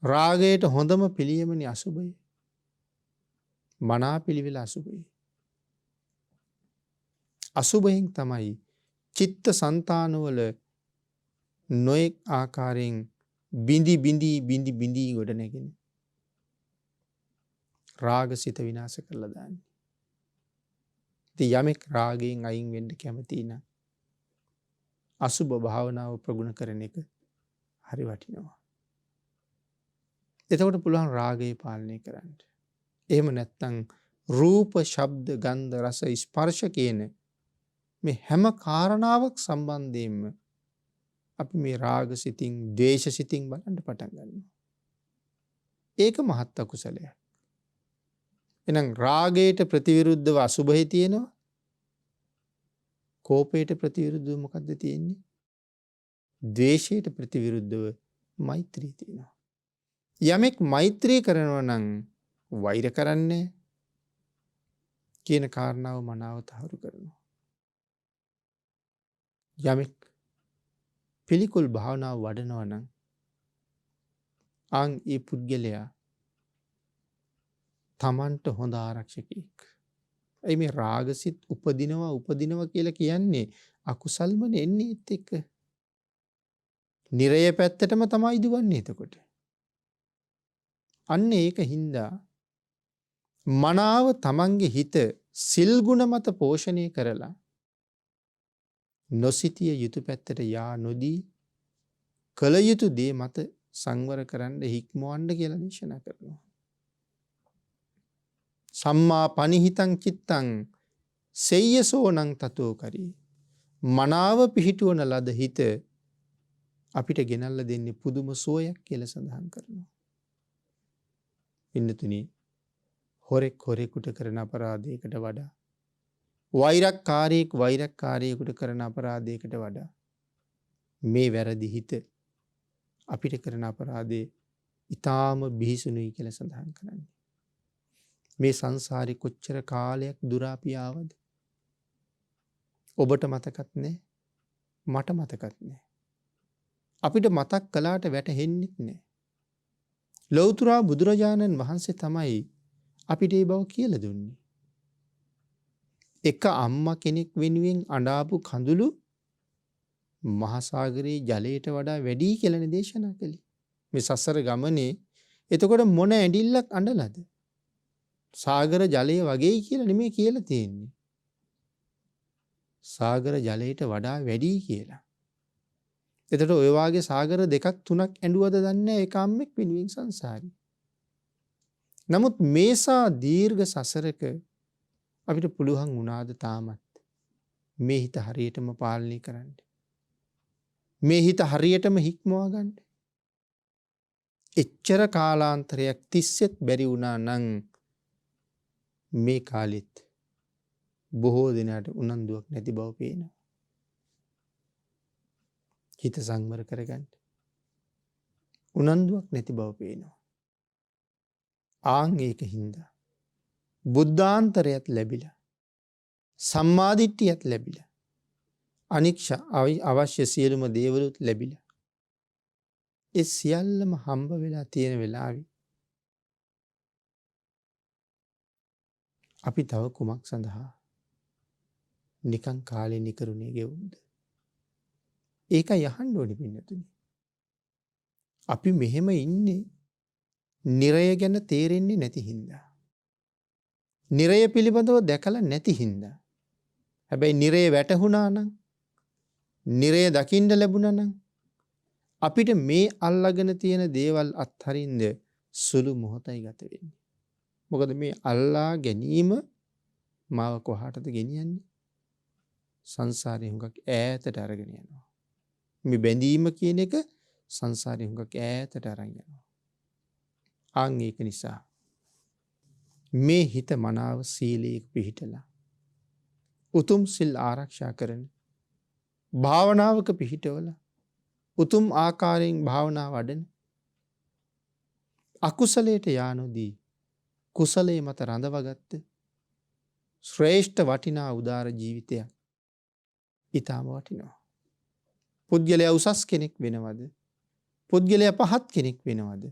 රාගයට හොඳම පිළියමනේ අසුබය. මනා පිළිවෙල අසුබය. අසුබයෙන් තමයි චිත්ත සංතානවල නොයෙක් ආකාරයෙන් බිඳි බිඳි ගොඩ නැගෙන රාගසිත විනාශ කරලා දාන්නේ. ඉතින් යමෙක් රාගයෙන් අයින් වෙන්න කැමති නම් අසුබ භාවනාව ප්‍රගුණ කරන එක හරි වටිනවා. එතකොට පුළුවන් රාගය පාලනය කරන්න. එහෙම නැත්නම් රූප, ශබ්ද, ගන්ධ, රස, ස්පර්ශ කියන මේ හැම කාරණාවක් සම්බන්ධයෙන්ම අපි මේ රාග සිතින්, ද්වේෂ සිතින් බලන්න පටන් ගන්නවා. ඒක මහත් අකුසලයක්. එහෙනම් රාගයට ප්‍රතිවිරුද්ධව අසුභය තියෙනවා. කෝපයට ප්‍රතිවිරුද්ධව මොකද්ද තියෙන්නේ? ද්වේෂයට ප්‍රතිවිරුද්ධව මෛත්‍රිය තියෙනවා. යමෙක් මෛත්‍රිය කරනවා නම් වෛර කරන්නේ කියන කාරණාව මනාව තහවුරු කරනවා. යමෙක් පිළිකුල් භාවනාව වඩනවා නම් ඒ පුද්ගලයා තමන්ට හොඳ ආරක්ෂකෙක්. ඒ මේ රාගසිත උපදිනවා කියලා කියන්නේ අකුසල්මනේ එන්නේ ඒත් එක්ක. නිරය පැත්තටම තමයි දුවන්නේ එතකොට. අන්න ඒක හින්දා මනාව තමන්ගේ හිත සිල් ගුණ මත පෝෂණය කරලා නොසිතිය යුතු පැත්තට යා නොදී කල යුතු දේ මත සංවර කරන්න හික්මවන්න කියලා දේශනා කරනවා. සම්මා පනිහිතං චිත්තං සෙය්‍යසෝනං තතෝ කරි. මනාව පිහිටුවන ලද හිත අපිට ගෙනල්ලා දෙන්නේ පුදුම සෝයක් කියලා සඳහන් කරනවා. පින්නතුනි, හොරෙකුට කරන අපරාධයකට වඩා, වෛරක්කාරයෙකුට කරන අපරාධයකට වඩා මේ වැරදි හිත අපිට කරන අපරාධේ ඊටාම බිහිසුණුයි කියලා සඳහන් කරන්නේ. මේ සංසාරේ කොච්චර කාලයක් දුරාපි ආවද? ඔබට මතකත් නැහැ, මට මතකත් නැහැ. අපිට මතක් කළාට වැටහෙන්නෙත් නැහැ. ලෞතර බුදුරජාණන් වහන්සේ තමයි අපිට මේ බව කියලා දුන්නේ. එක අම්මා කෙනෙක් වෙනුවෙන් අඬාපු කඳුළු මහා සාගරයේ ජලයට වඩා වැඩි කියලානේ දේශනා කළේ. මේ සසර ගමනේ එතකොට මොන ඇඬිල්ලක් අඬලාද? සාගර ජලය වගේ කියලා නෙමෙයි කියලා තියෙන්නේ. සාගර ජලයට වඩා වැඩි කියලා. එතකොට ඔය වාගේ සාගර දෙකක් තුනක් ඇඬුවද දන්නේ ඒක අම්මෙක් වෙනුවෙන් සංසාරේ. නමුත් මේසා දීර්ඝ සසරක අපිට පුළුවන් වුණාද තාමත් මේ හිත හරියටම පාලනය කරන්න? මේ හිත හරියටම හික්මවා ගන්න? එච්චර කාලාන්තරයක් තිස්සෙත් බැරි වුණා නම් මේ කාලෙත් බොහෝ දෙනාට උනන්දුවක් නැති බව පේනවා. හිත සංවර කරගන්න උනන්දුවක් නැති බව පේනවා. ඒක හින්දා බුද්ධාන්තරයත් ලැබිලා, සම්මාදිට්ඨියත් ලැබිලා, අවශ්‍ය සියලුම දේවලුත් ලැබිලා, ඒ සියල්ලම හම්බ වෙලා තියෙන වෙලාවේ අපි තව කුමක් සඳහා නිකන් කාලේ නිකරුණේ ගෙවුම්ද? ඒකයි අහන්න ඕනේ පින්නතුනි. අපි මෙහෙම ඉන්නේ නිරය ගැන තේරෙන්නේ නැති හින්දා. නිරය පිළිබඳව දැකලා නැති හින්දා. හැබැයි නිරය වැටහුණා නම්, නිරය දකින්න ලැබුණා නම් අපිට මේ අල්ලාගෙන තියෙන දේවල් අත්හරින්න සුළු මොහොතයි ගත වෙන්නේ. මොකද මේ අල්ලා ගැනීම මාව කොහාටද ගෙනියන්නේ? සංසාරය හුඟක් ඈතට අරගෙන යනවා. මේ බැඳීම කියන එක සංසාරය හුඟක් ඈතට අරන් යනවා. ආන් ඒක නිසා මේ හිත මනාව සීලයක පිහිටලා උතුම් සිල් ආරක්ෂා කරන භාවනාවක පිහිටවල උතුම් ආකාරයෙන් භාවනා වඩන අකුසලයට යානොදී කුසලයේ මත රඳවගත්ත ශ්‍රේෂ්ඨ වටිනා උදාර ජීවිතයක් ඊටම වටිනවා. පුද්ගලයා උසස් කෙනෙක් වෙනවද? පුද්ගලයා පහත් කෙනෙක් වෙනවද?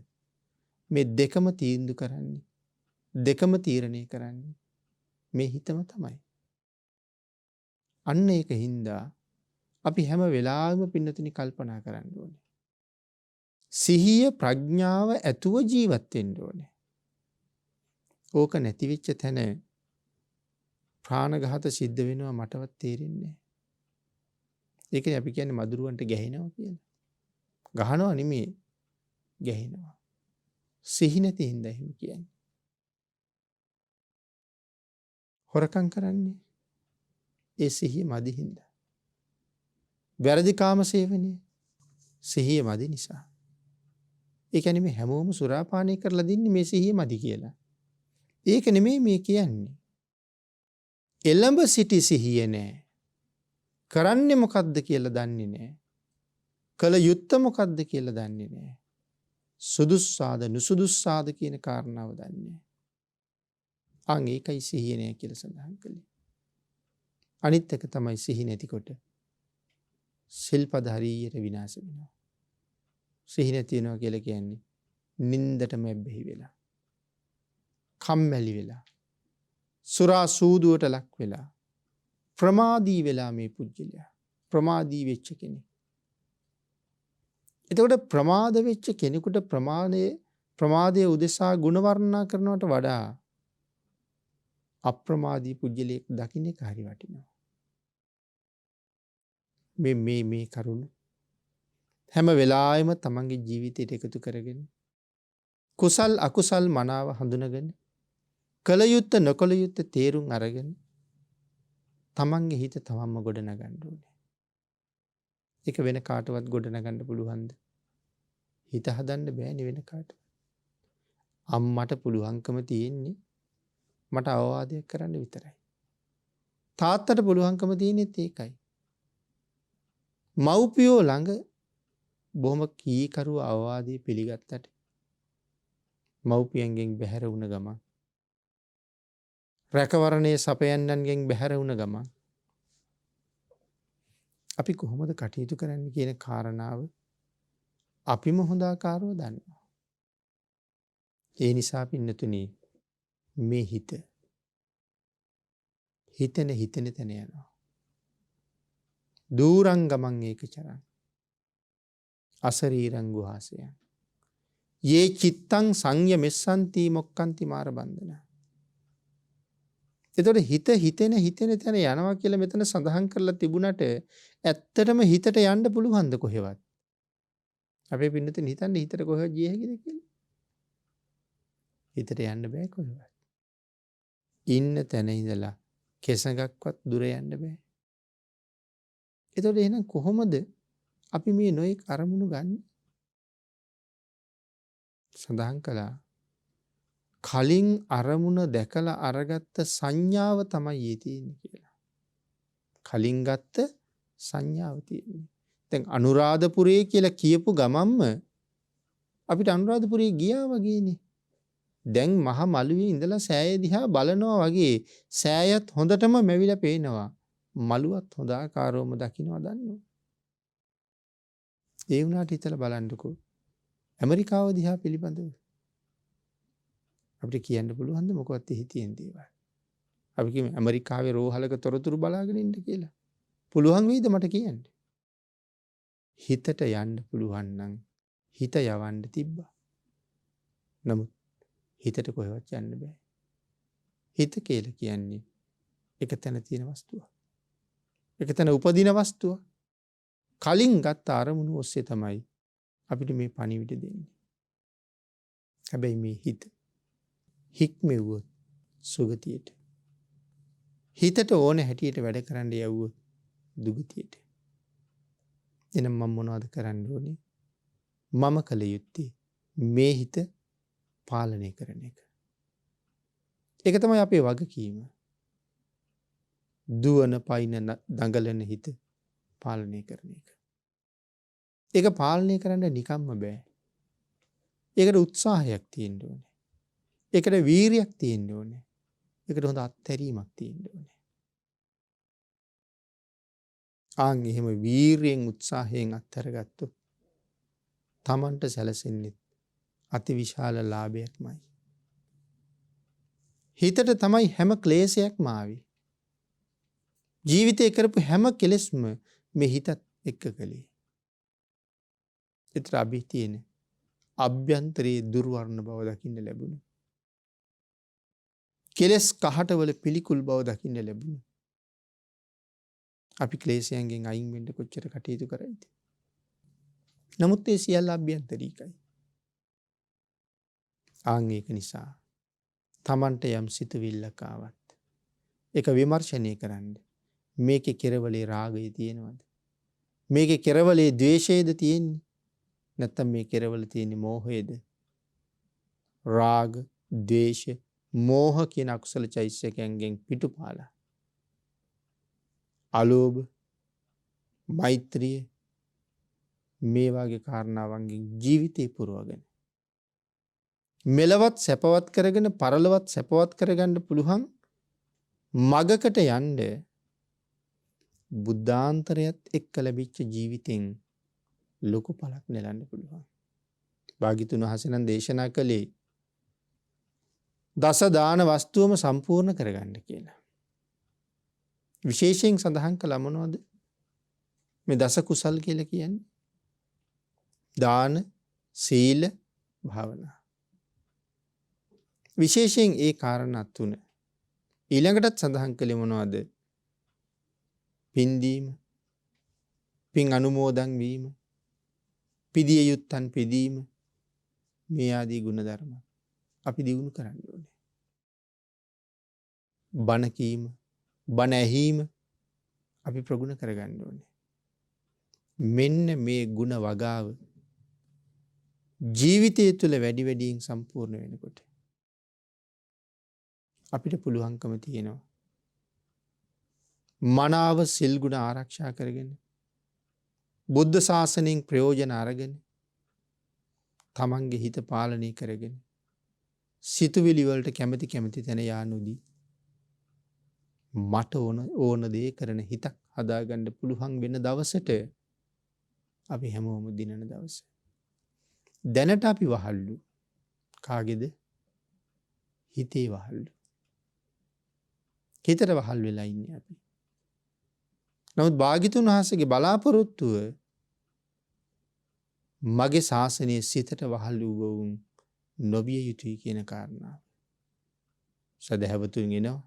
මේ දෙකම තීන්දුව කරන්නේ, දෙකම තීරණය කරන්නේ මේ හිතම තමයි. අන්න ඒක හින්දා අපි හැම වෙලාවෙම පින්නතුනි කල්පනා කරන්න ඕනේ. සිහිය ප්‍රඥාව ඇතුව ජීවත් වෙන්න ඕනේ. ඕක නැති වෙච්ච තැන ප්‍රාණඝාත සිද්ධ වෙනවා මටවත් තේරෙන්නේ නැහැ. ඒකනේ අපි කියන්නේ මදුරුවන්ට ගැහෙනවා කියලා. ගහනවා නෙමෙයි ගැහෙනවා. සිහි නැති හින්දා එහෙම කියන්නේ. හොරකම් කරන්නේ ඒ සිහිය මදි හින්දා. වැරදි කාම සේවනයේ සිහිය මදි නිසා. ඒ කියන්නේ මේ හැමෝම සුරාපානය කරලා දින්නේ මේ සිහිය මදි කියලා. ඒක නෙමෙයි මේ කියන්නේ. එළඹ සිටි සිහිය නෑ. කරන්නේ මොකද්ද කියලා දන්නේ නෑ. කල යුත්ත මොකද්ද කියලා දන්නේ නෑ. සුදුස්සාද නුසුදුස්සාද කියන කාරණාව දන්නේ නෑ. අන් ඒකයි සිහිය නෑ කියලා සඳහන් කළේ. අනිත් එක තමයි සිහි නැතිකොට සිල්පද හරියට විනාශ වෙනවා. සිහි නැති වෙනවා කියලා කියන්නේ නින්දටම බැහැ වෙලා, කම්මැලි වෙලා, සුරා සූදුවට ලක් වෙලා, ප්‍රමාදී වෙලා මේ පුජ්‍යලයා ප්‍රමාදී වෙච්ච කෙනෙක්. එතකොට ප්‍රමාද වෙච්ච කෙනෙකුට ප්‍රමාදයේ උදෙසා ගුණ වර්ණනා කරනවට වඩා අප්‍රමාදී පුජ්‍යලයක් දකින්න එක හරි වටිනවා. මේ කරුණ හැම වෙලාවෙම තමන්ගේ ජීවිතයට එකතු කරගෙන කුසල් අකුසල් මනාව හඳුනගෙන කල යුත්ත නොකල යුත්ත තේරුම් අරගෙන තමන්ගේ හිත තමන්ම ගොඩනගන්න ඕනේ. ඒක වෙන කාටවත් ගොඩනගන්න පුළුවන්ද? හිත හදන්න බෑනේ වෙන කාටවත්. අම්මට පුළුවන්කම තියෙන්නේ මට අවවාදයක් කරන්න විතරයි. තාත්තට පුළුවන්කම තියෙන්නේත් ඒකයි. මව්පියෝ ළඟ බොහොම කීකරුව අවවාදී පිළිගත්තට මව්පියන්ගෙන් බැහැර වුණ ගමන්, රැකවරණයේ සපයන්නන්ගෙන් බැහැර වුණ ගමන් අපි කොහොමද කටයුතු කරන්න කියන කාරණාව අපිම හොඳ ආකාරව දන්නවා. ඒ නිසා පින්නතුනි මේ හිතෙන තැන යනවා. දූරං ගමන් ඒක චරං අසරීරං ගුහාසයන් යේ චිත්තං සංයමෙස්සන්ති මොක්කන්ති මාර බන්ධන. එතකොට හිතෙන තැන යනවා කියලා මෙතන සඳහන් කරලා තිබුණට ඇත්තටම හිතට යන්න පුළුවන්ද කොහෙවත්? අපේ පින්නතුන් හිතන්නේ හිතට කොහෙවත් ගිය හැකිද කියලා? හිතට යන්න බෑ කොහෙවත්. ඉන්න තැන ඉඳලා කෙසඟක්වත් දුර යන්න බෑ. එතකොට එහෙනම් කොහොමද අපි මේ නොයෙක් අරමුණු ගන්න? සඳහන් කළා කලින් අරමුණ දැකලා අරගත්ත සංඥාව තමයි තියෙන්නේ කියලා. කලින් ගත්ත සංඥාව තියෙන්නේ. දැන් අනුරාධපුරේ කියලා කියපු ගමන්ම අපිට අනුරාධපුරේ ගියා වගේනේ. දැන් මහ මළුවේ ඉඳලා සෑය දිහා බලනවා වගේ සෑයත් හොඳටම මැවිලා පේනවා. මළුවත් හොඳ ආකාරවම දකින්නවා දන්නවා. ඒ වුණාට හිතලා බලන්නකෝ ඇමරිකාව දිහා පිළිබඳව අපිට කියන්න පුළුවන්ද මොකවත් එහි තියෙන දේවල්? අපි කියමු ඇමරිකාවේ රෝහලක තොරතුරු බලාගෙන ඉන්න කියලා. පුළුවන් වෙයිද මට කියන්න? හිතට යන්න පුළුවන් නම් හිත යවන්න තිබ්බා. නමුත් හිතට කොහෙවත් යන්න බෑ. හිත කියලා කියන්නේ එක තැන තියෙන වස්තුවක්. එක තැන උපදින වස්තුවක්. කලින් ගත්ත අරමුණු ඔස්සේ තමයි අපිට මේ පණිවිඩ දෙන්නේ. හැබැයි මේ හිත හික්මෙව්වොත් සුගතියට හිතට ඕන හැටියට වැඩ කරන්න යවුවොත් දුගතියට. එහෙනම් මම මොනවද කරන්න ඕනේ? මම කළ යුත්තේ මේ හිත පාලනය කරන එක. ඒක තමයි අපේ වගකීම. දුවන පයින් දඟලන හිත පාලනය කරන එක. ඒක පාලනය කරන්න නිකම්ම බෑ. ඒකට උත්සාහයක් තියෙන්න ඕනේ. ඒකට වීරියක් තියෙන්න ඕනේ. ඒකට හොඳ අත්හැරීමක් තියෙන්න ඕනේ. ආන් එහෙම වීරියෙන් උත්සාහයෙන් අත්හැරගත්තොත් තමන්ට සැලසෙන්නේ අතිවිශාල ලාභයක්මයි. හිතට තමයි හැම ක්ලේශයක්ම ආවේ. ජීවිතේ කරපු හැම කෙලෙස්ම මේ හිතත් එක්ක කළේ. ඒතර අපි තියෙන අභ්‍යන්තරයේ දුර්වර්ණ බව දකින්න ලැබුණා. කෙලස් කහටවල පිළිකුල් බව දකින්න ලැබුණා. අපි ක්ලේශයන්ගෙන් අයින් වෙන්න කොච්චර කටයුතු කරයිද? නමුත් ඒ සියල්ල අභ්‍යන්තරීකයි. ආන් ඒක නිසා තමන්ට යම් සිතුවිල්ලක් ආවත් ඒක විමර්ශනය කරන්න. මේකේ කෙරවලේ රාගය තියෙනවද? මේකේ කෙරවලේ ද්වේෂයද තියෙන්නේ? නැත්තම් මේ කෙරවල තියෙන්නේ මෝහයද? රාග, ද්වේෂ, මෝහ කියන අකුසල චෛතසිකයන්ගෙන් පිටුපාලා අලෝභ, මෛත්‍රිය මේ වගේ කාරණාවන්ගෙන් ජීවිතේ පුරවගෙන මෙලවත් සැපවත් කරගෙන පරලොවත් සැපවත් කරගන්න පුළුවන් මගකට යන්න බුද්ධාන්තරයත් එක්ක ලැබිච්ච ජීවිතෙන් ලොකු පළක් නෙලන්න පුළුවන්. භාග්‍යතුන් වහන්සේ නම් දේශනා කළේ දස දාන වස්තුවම සම්පූර්ණ කරගන්න කියලා. විශේෂයෙන් සඳහන් කළා මොනවද? මේ දස කුසල් කියලා කියන්නේ දාන, සීල, භාවනා. විශේෂයෙන් ඒ කාරණා තුන. ඊළඟටත් සඳහන් කළේ මොනවද? පින්දීම, පින් අනුමෝදන් වීම, පිදිය යුත්තන් පිදීම, මේ ආදී ගුණ ධර්ම අපි දියුණු කරන්න ඕනේ. බණ කීම, බණ ඇහිීම අපි ප්‍රගුණ කරගන්න ඕනේ. මෙන්න මේ ගුණ වගාව ජීවිතය තුළ වැඩි වැඩියෙන් සම්පූර්ණ වෙනකොට අපිට පුළුවන්කම තියෙනවා මනාව සිල් ගුණ ආරක්ෂා කරගෙන බුද්ධ ශාසනයෙන් ප්‍රයෝජන අරගෙන තමන්ගේ හිත පාලනය කරගෙන සිතුවිලි වලට කැමති කැමති තැන යා නොදී මට ඕන දේ කරන හිතක් හදාගන්න පුළුවන් වෙන දවසට අපි හැමෝම දිනන දවස. දැනට අපි වහල්ලු. කාගේද? හිතේ වහල්ලු. හිතට වහල් වෙලා ඉන්නේ අපි. නමුත් භාග්‍යතුන් වහන්සේගේ බලාපොරොත්තුව මගේ ශාසනයේ සිතට වහල් වූවුන් නොවිය යුතුයි කියන කාරණාව. සදහැවතුන් එනවා,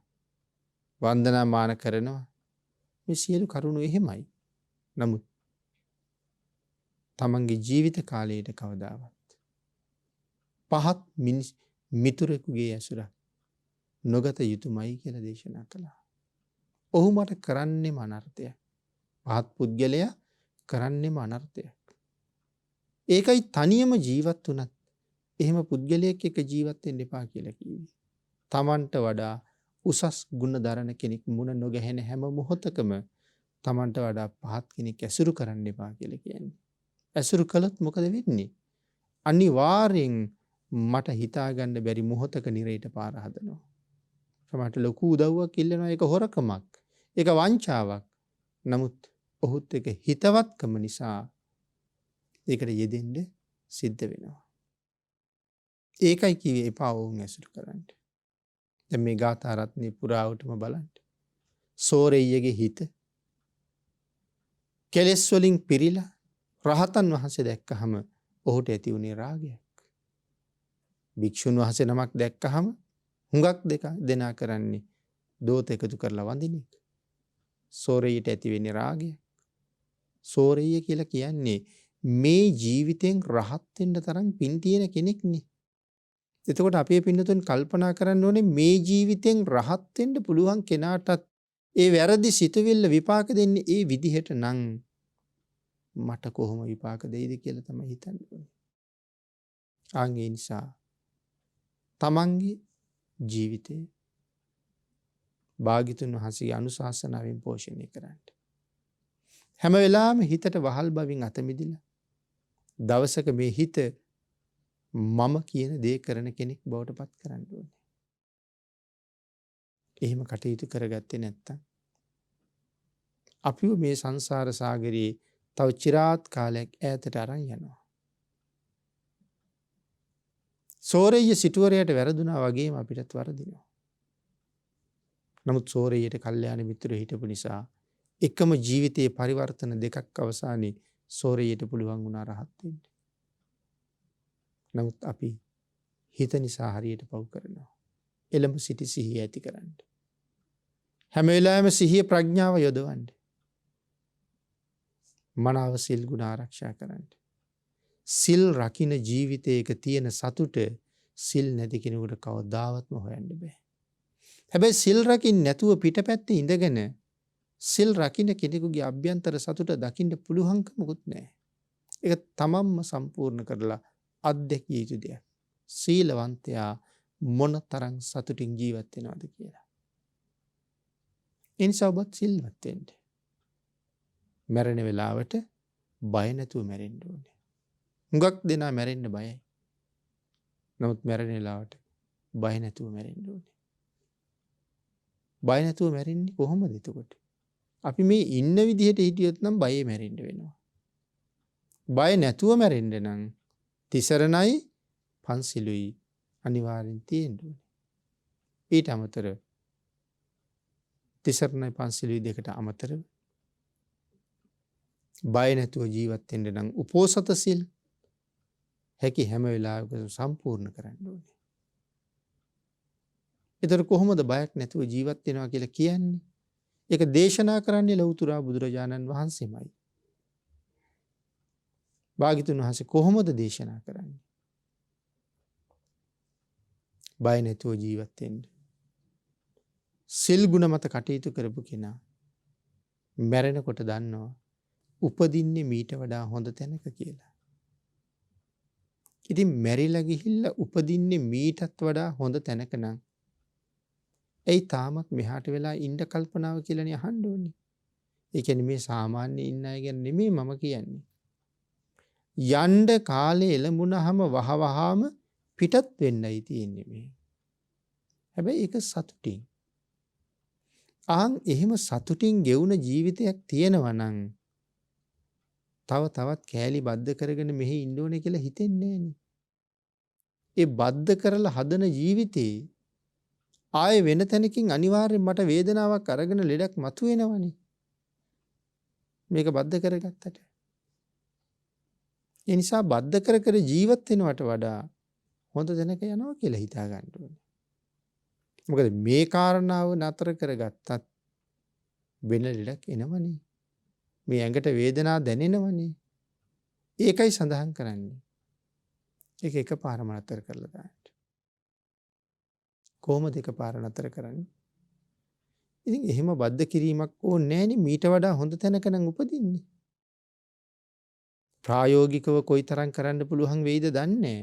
වන්දනාමාන කරනවා. මේ සියලු කරුණු එහෙමයි. නමුත් තමන්ගේ ජීවිත කාලයට කවදාවත් පහත් මිතුරෙකුගේ ඇසුරක් නොගත යුතුමයි කියලා දේශනා කළා. ඔහු මට කරන්නේම අනර්ථයක්. පහත් පුද්ගලයා කරන්නේම අනර්ථයක්. ඒකයි තනියම ජීවත් වුණත් එහෙම පුද්ගලයෙක් එක්ක ජීවත් වෙන්න එපා කියලා කිව්වේ. තමන්ට වඩා උසස් ගුණ දරන කෙනෙක් මුණ නොගැහෙන හැම මොහොතකම තමන්ට වඩා පහත් කෙනෙක් ඇසුරු කරන්න එපා කියලා කියන්නේ. ඇසුරු කළොත් මොකද වෙන්නේ? අනිවාර්යෙන් මට හිතාගන්න බැරි මොහොතක නිරේට පාර හදනවා. සමහරට ලොකු උදව්වක් ඉල්ලනවා. ඒක හොරකමක්. ඒක වංචාවක්. නමුත් ඔහුත් එක හිතවත්කම නිසා ඒකට යෙදෙන්න සිද්ධ වෙනවා. ඒකයි කිව්වේ එපා වුන් ඇසුරු කරන්න. දැන් මේ ගාථා රත්නේ පුරාවටම බලන්න. සෝරෙය්‍යගේ හිත කෙලෙස් වලින් පිරීලා රහතන් වහන්සේ දැක්කහම ඔහුට ඇති වුණේ රාගයක්. භික්ෂුන් වහන්සේ නමක් දැක්කහම හුඟක් දෙනා කරන්නේ දෝත එකතු කරලා වඳින එක. සෝරෙය්‍යට ඇති වෙන්නේ රාගයක්. සෝරෙය්‍ය කියලා කියන්නේ මේ ජීවිතෙන් රහත් වෙන්න තරම් පින් තියෙන කෙනෙක් නේ. එතකොට අපේ පින්නතුන් කල්පනා කරන්න ඕනේ මේ ජීවිතෙන් රහත් වෙන්න පුළුවන් කෙනාටත් ඒ වැරදි සිතුවිල්ල විපාක දෙන්නේ ඒ විදිහට නම් මට කොහොම විපාක දෙයිද කියලා තමයි හිතන්න ඕනේ. ඒ නිසා තමන්ගේ ජීවිතේ භාග්‍යතුන් වහන්සේගේ අනුශාසනාවෙන් පෝෂණය කරන්න. හැම වෙලාවෙම හිතට වහල් බවින් අත මිදලා දවසක මේ හිත මම කියන දේ කරන කෙනෙක් බවට පත් කරන්න ඕනේ. එහෙම කටයුතු කරගත්තේ නැත්තම් අපිව මේ සංසාර සාගරයේ තව চিරාත් කාලයක් ඈතට අරන් යනවා. සෝරෙය්‍ය සිටුවරයට වැරදුනා වගේම අපිටත් වරදිනවා. නමුත් සෝරෙය්‍යට කල්යාණ මිත්‍රයෝ හිටපු නිසා එකම ජීවිතයේ පරිවර්තන දෙකක් අවසානයේ සෝරෙය්‍යට පුළුවන් වුණා රහත් වෙන්න. නමුත් අපි හිත නිසා හරියට පව් කරනවා. එළඹ සිටි සිහිය ඇති කරන්න. හැම වෙලාවෙම සිහිය ප්‍රඥාව යොදවන්න. මනාව සිල් ගුණ ආරක්ෂා කරන්න. සිල් රකින්න ජීවිතයක තියෙන සතුට සිල් නැති කෙනෙකුට කවදාවත්ම හොයන්න බෑ. හැබැයි සිල් රකින්න නැතුව පිටපැත්තේ ඉඳගෙන සිල් රකින්න කෙනෙකුගේ අභ්‍යන්තර සතුට දකින්න පුළුවන්කමකුත් නැහැ. ඒක තමන්ම සම්පූර්ණ කරලා අත්දැකිය යුතු දෙයක්. සීලවන්තයා මොනතරම් සතුටින් ජීවත් වෙනවද කියලා. එනිසා ඔබත් සිල්වත් වෙන්න. මැරෙන වෙලාවට බය නැතුව මැරෙන්න ඕනේ. හුඟක් දෙනා මැරෙන්න බයයි. නමුත් මැරෙන වෙලාවට බය නැතුව මැරෙන්න ඕනේ. බය නැතුව මැරෙන්නේ කොහොමද එතකොට? අපි මේ ඉන්න විදිහට හිටියොත් නම් බයේ මැරෙන්න වෙනවා. බය නැතුව මැරෙන්න නම් තිසරණයි පන්සිලුයි අනිවාර්යෙන් තියෙන්න ඕනේ. ඊට අමතරව තිසරණයි පන්සිලුයි දෙකට අමතරව බය නැතුව ජීවත් වෙන්න නම් උපෝසත සිල් හැකි හැම වෙලාවකම සම්පූර්ණ කරන්න ඕනේ. ඒතර කොහොමද බයක් නැතුව ජීවත් වෙනවා කියලා කියන්නේ? ඒක දේශනා කරන්නේ ලෞතුරා බුදුරජාණන් වහන්සේමයි. භාග්‍යතුන් වහන්සේ කොහොමද දේශනා කරන්නේ? බය නැතුව ජීවත් වෙන්න. සිල් ගුණ මත කටයුතු කරපු කෙනා මැරෙනකොට දන්නවා උපදින්නේ මීට වඩා හොඳ තැනක කියලා. ඉතින් මැරිලා ගිහිල්ලා උපදින්නේ මීටත් වඩා හොඳ තැනක නම් ඇයි තාමත් මෙහාට වෙලා ඉන්න කල්පනාව කියලානේ අහන්න ඕනේ. ඒ කියන්නේ මේ සාමාන්‍ය ඉන්න අය ගැන නෙමෙයි මම කියන්නේ. යන්න කාලේ එළඹුණාම වහවහාම පිටත් වෙන්නයි තියෙන්නේ මේ. හැබැයි ඒක සතුටින්. එහෙම සතුටින් ගෙවුන ජීවිතයක් තියෙනවා නම් තව තවත් කෑලි බද්ධ කරගෙන මෙහි ඉන්න ඕනේ කියලා හිතෙන්නේ නැහනේ. ඒ බද්ධ කරලා හදන ජීවිතේ ආයේ වෙන තැනකින් අනිවාර්යෙන් මට වේදනාවක් අරගෙන ලෙඩක් මතුවෙනවනේ. මේක බද්ධ කරගත්තට. ඒ නිසා බද්ධ කර කර ජීවත් වෙනවට වඩා හොඳ තැනක යනවා කියලා හිතා ගන්න ඕනේ. මොකද මේ කාරණාව නතර කරගත්තත් වෙන ලෙඩක් එනවනේ. මේ ඇඟට වේදනාව දැනෙනවනේ. ඒකයි සඳහන් කරන්නේ. ඒක එකපාරම නතර කරලා දාන්න. කොහොමද එකපාර නතර කරන්නේ? ඉතින් එහෙම බද්ධ කිරීමක් ඕනේ නැහෙනි. මීට වඩා හොඳ තැනක නම් උපදින්නේ. ප්‍රායෝගිකව කොයිතරම් කරන්න පුළුවන් වෙයිද දන්නේ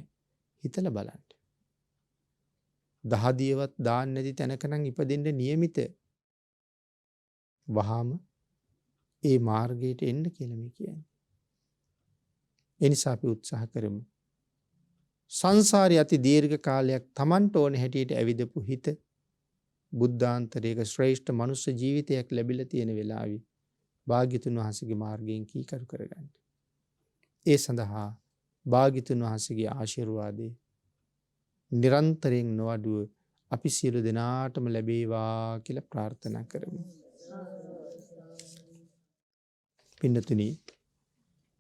හිතලා බලන්න. දහදියවත් දාන්න නැති තැනක නම් ඉපදෙන්න නියමිත. වහාම ඒ මාර්ගයට එන්න කියලා මේ කියන්නේ. ඒ නිසා අපි උත්සාහ කරමු. සංසාරයේ අති දීර්ඝ කාලයක් Tamanට ඕන හැටියට ඇවිදපු හිත බුද්ධාන්තරයක ශ්‍රේෂ්ඨ මනුෂ්‍ය ජීවිතයක් ලැබිලා තියෙන වෙලාවේ භාග්‍යතුන් වහන්සේගේ මාර්ගයෙන් කීකරු කරගන්න. ඒ සඳහා භාග්‍යතුන් වහන්සේගේ ආශිර්වාදේ නිරන්තරයෙන් නොඅඩුව අපි සියලු දෙනාටම ලැබේවා කියලා ප්‍රාර්ථනා කරමු. පින්නතුනි,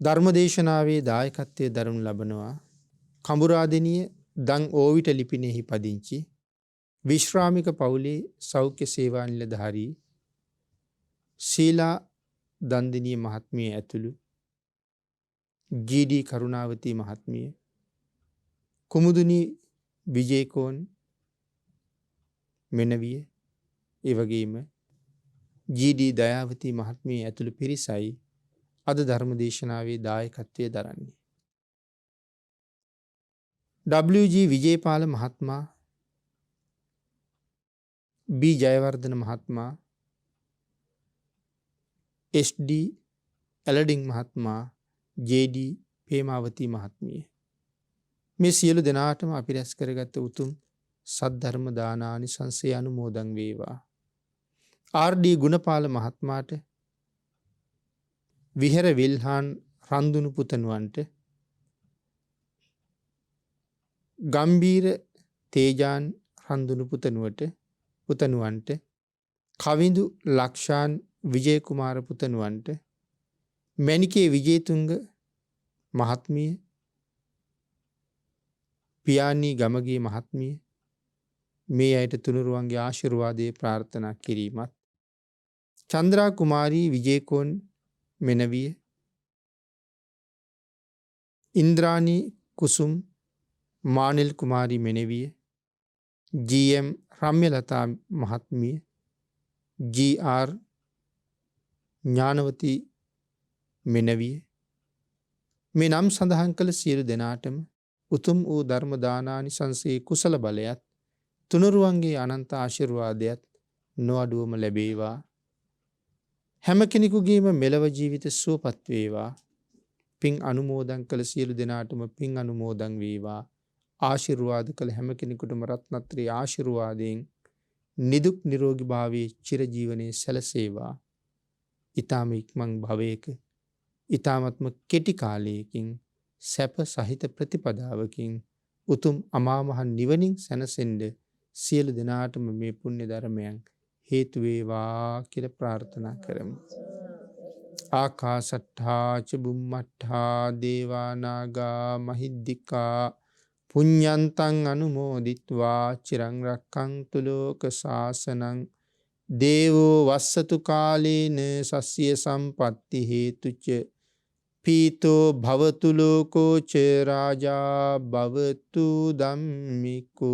ධර්මදේශනාවේ දායකත්වයේ දරනු ලබනවා කඹුරාදෙණිය දන් ඕවිට ලිපිනෙහි පදිංචි විශ්‍රාමික පවුලේ සෞඛ්‍ය සේවා නිලධාරී ශීලා දන්දිනිය මහත්මිය ඇතුළු ජී.ඩී. කරුණාවතී මහත්මිය, කුමුදුනි විජේකෝන් මෙනවිය, ඒ වගේම ජී.ඩී. දයාවති මහත්මිය ඇතුළු පිරිසයි අද ධර්ම දේශනාවේ දායකත්වය දරන්නේ. W.G. විජේපාල මහත්මයා, B. ජයවර්ධන මහත්මයා, S.D. ඇලඩින් මහත්මයා, J.D. පේමාවතී මහත්මිය. මේ සියලු දෙනාටම අපි රැස් කරගත්ත උතුම් සද්ධර්ම දානානිසංසය අනුමෝදන් වේවා. ආර්.ඩී. ගුණපාල මහත්මයාට, විහෙර විල්හාන් රන්දුණු පුතණුවන්ට, ගම්බීර තේජාන් රන්දුණු පුතණුවන්ට, කවිඳු ලක්ෂාන් විජයකුමාර පුතණුවන්ට, මැණිකේ විජේතුංග මහත්මිය, පියාණී ගමගේ මහත්මිය, මේ අයට තුනුරුවන්ගේ ආශිර්වාදයේ ප්‍රාර්ථනා කිරීමත්, චන්ද්‍රා කුමාරී විජේකෝන් මෙනවිය, ඉන්ද්‍රාණී කුසුම් මානෙල් කුමාරී මෙනවිය, ජී.එම්. රම්‍යලතා මහත්මිය, ජී.ආර්. ඥානවතී මෙනවිය, මේ නම් සඳහන් කළ සියලු දෙනාටම උතුම් වූ ධර්ම දානානිසංසයේ කුසල බලයත් තුනුරුවන්ගේ අනන්ත ආශිර්වාදයත් නොඅඩුවම ලැබේවා. හැම කෙනෙකුගේම මෙලව ජීවිත සුවපත් වේවා. පින් අනුමෝදන් කළ සියලු දෙනාටම පින් අනුමෝදන් වේවා. ආශිර්වාද කළ හැම කෙනෙකුටම රත්නත්‍රී ආශිර්වාදයෙන් නිදුක් නිරෝගී භාවයේ චිරජීවනයේ සැලසේවා. ඊ타ම ඉක්මන් භවයක ඊ타මත්ම කෙටි කාලයකින් සැප සහිත ප්‍රතිපදාවකින් උතුම් අමා මහ නිවනින් සැනසෙන්න සියලු දෙනාටම මේ පුණ්‍ය ධර්මයන් හේතු වේවා කියලා ප්‍රාර්ථනා කරමු. ආකාශට්ඨා ච බුම්මට්ඨා දේවා නාග මහිද්దికා පුඤ්ඤන්තං අනුමෝදිත්වා චිරං රක්ඛන්තු ලෝක සාසනං දේවෝ වස්සතු කාලේන සස්්‍ය සම්පත්ති හේතුච පීතෝ භවතු ලෝකෝ ච රාජා භවතු ධම්මිකෝ.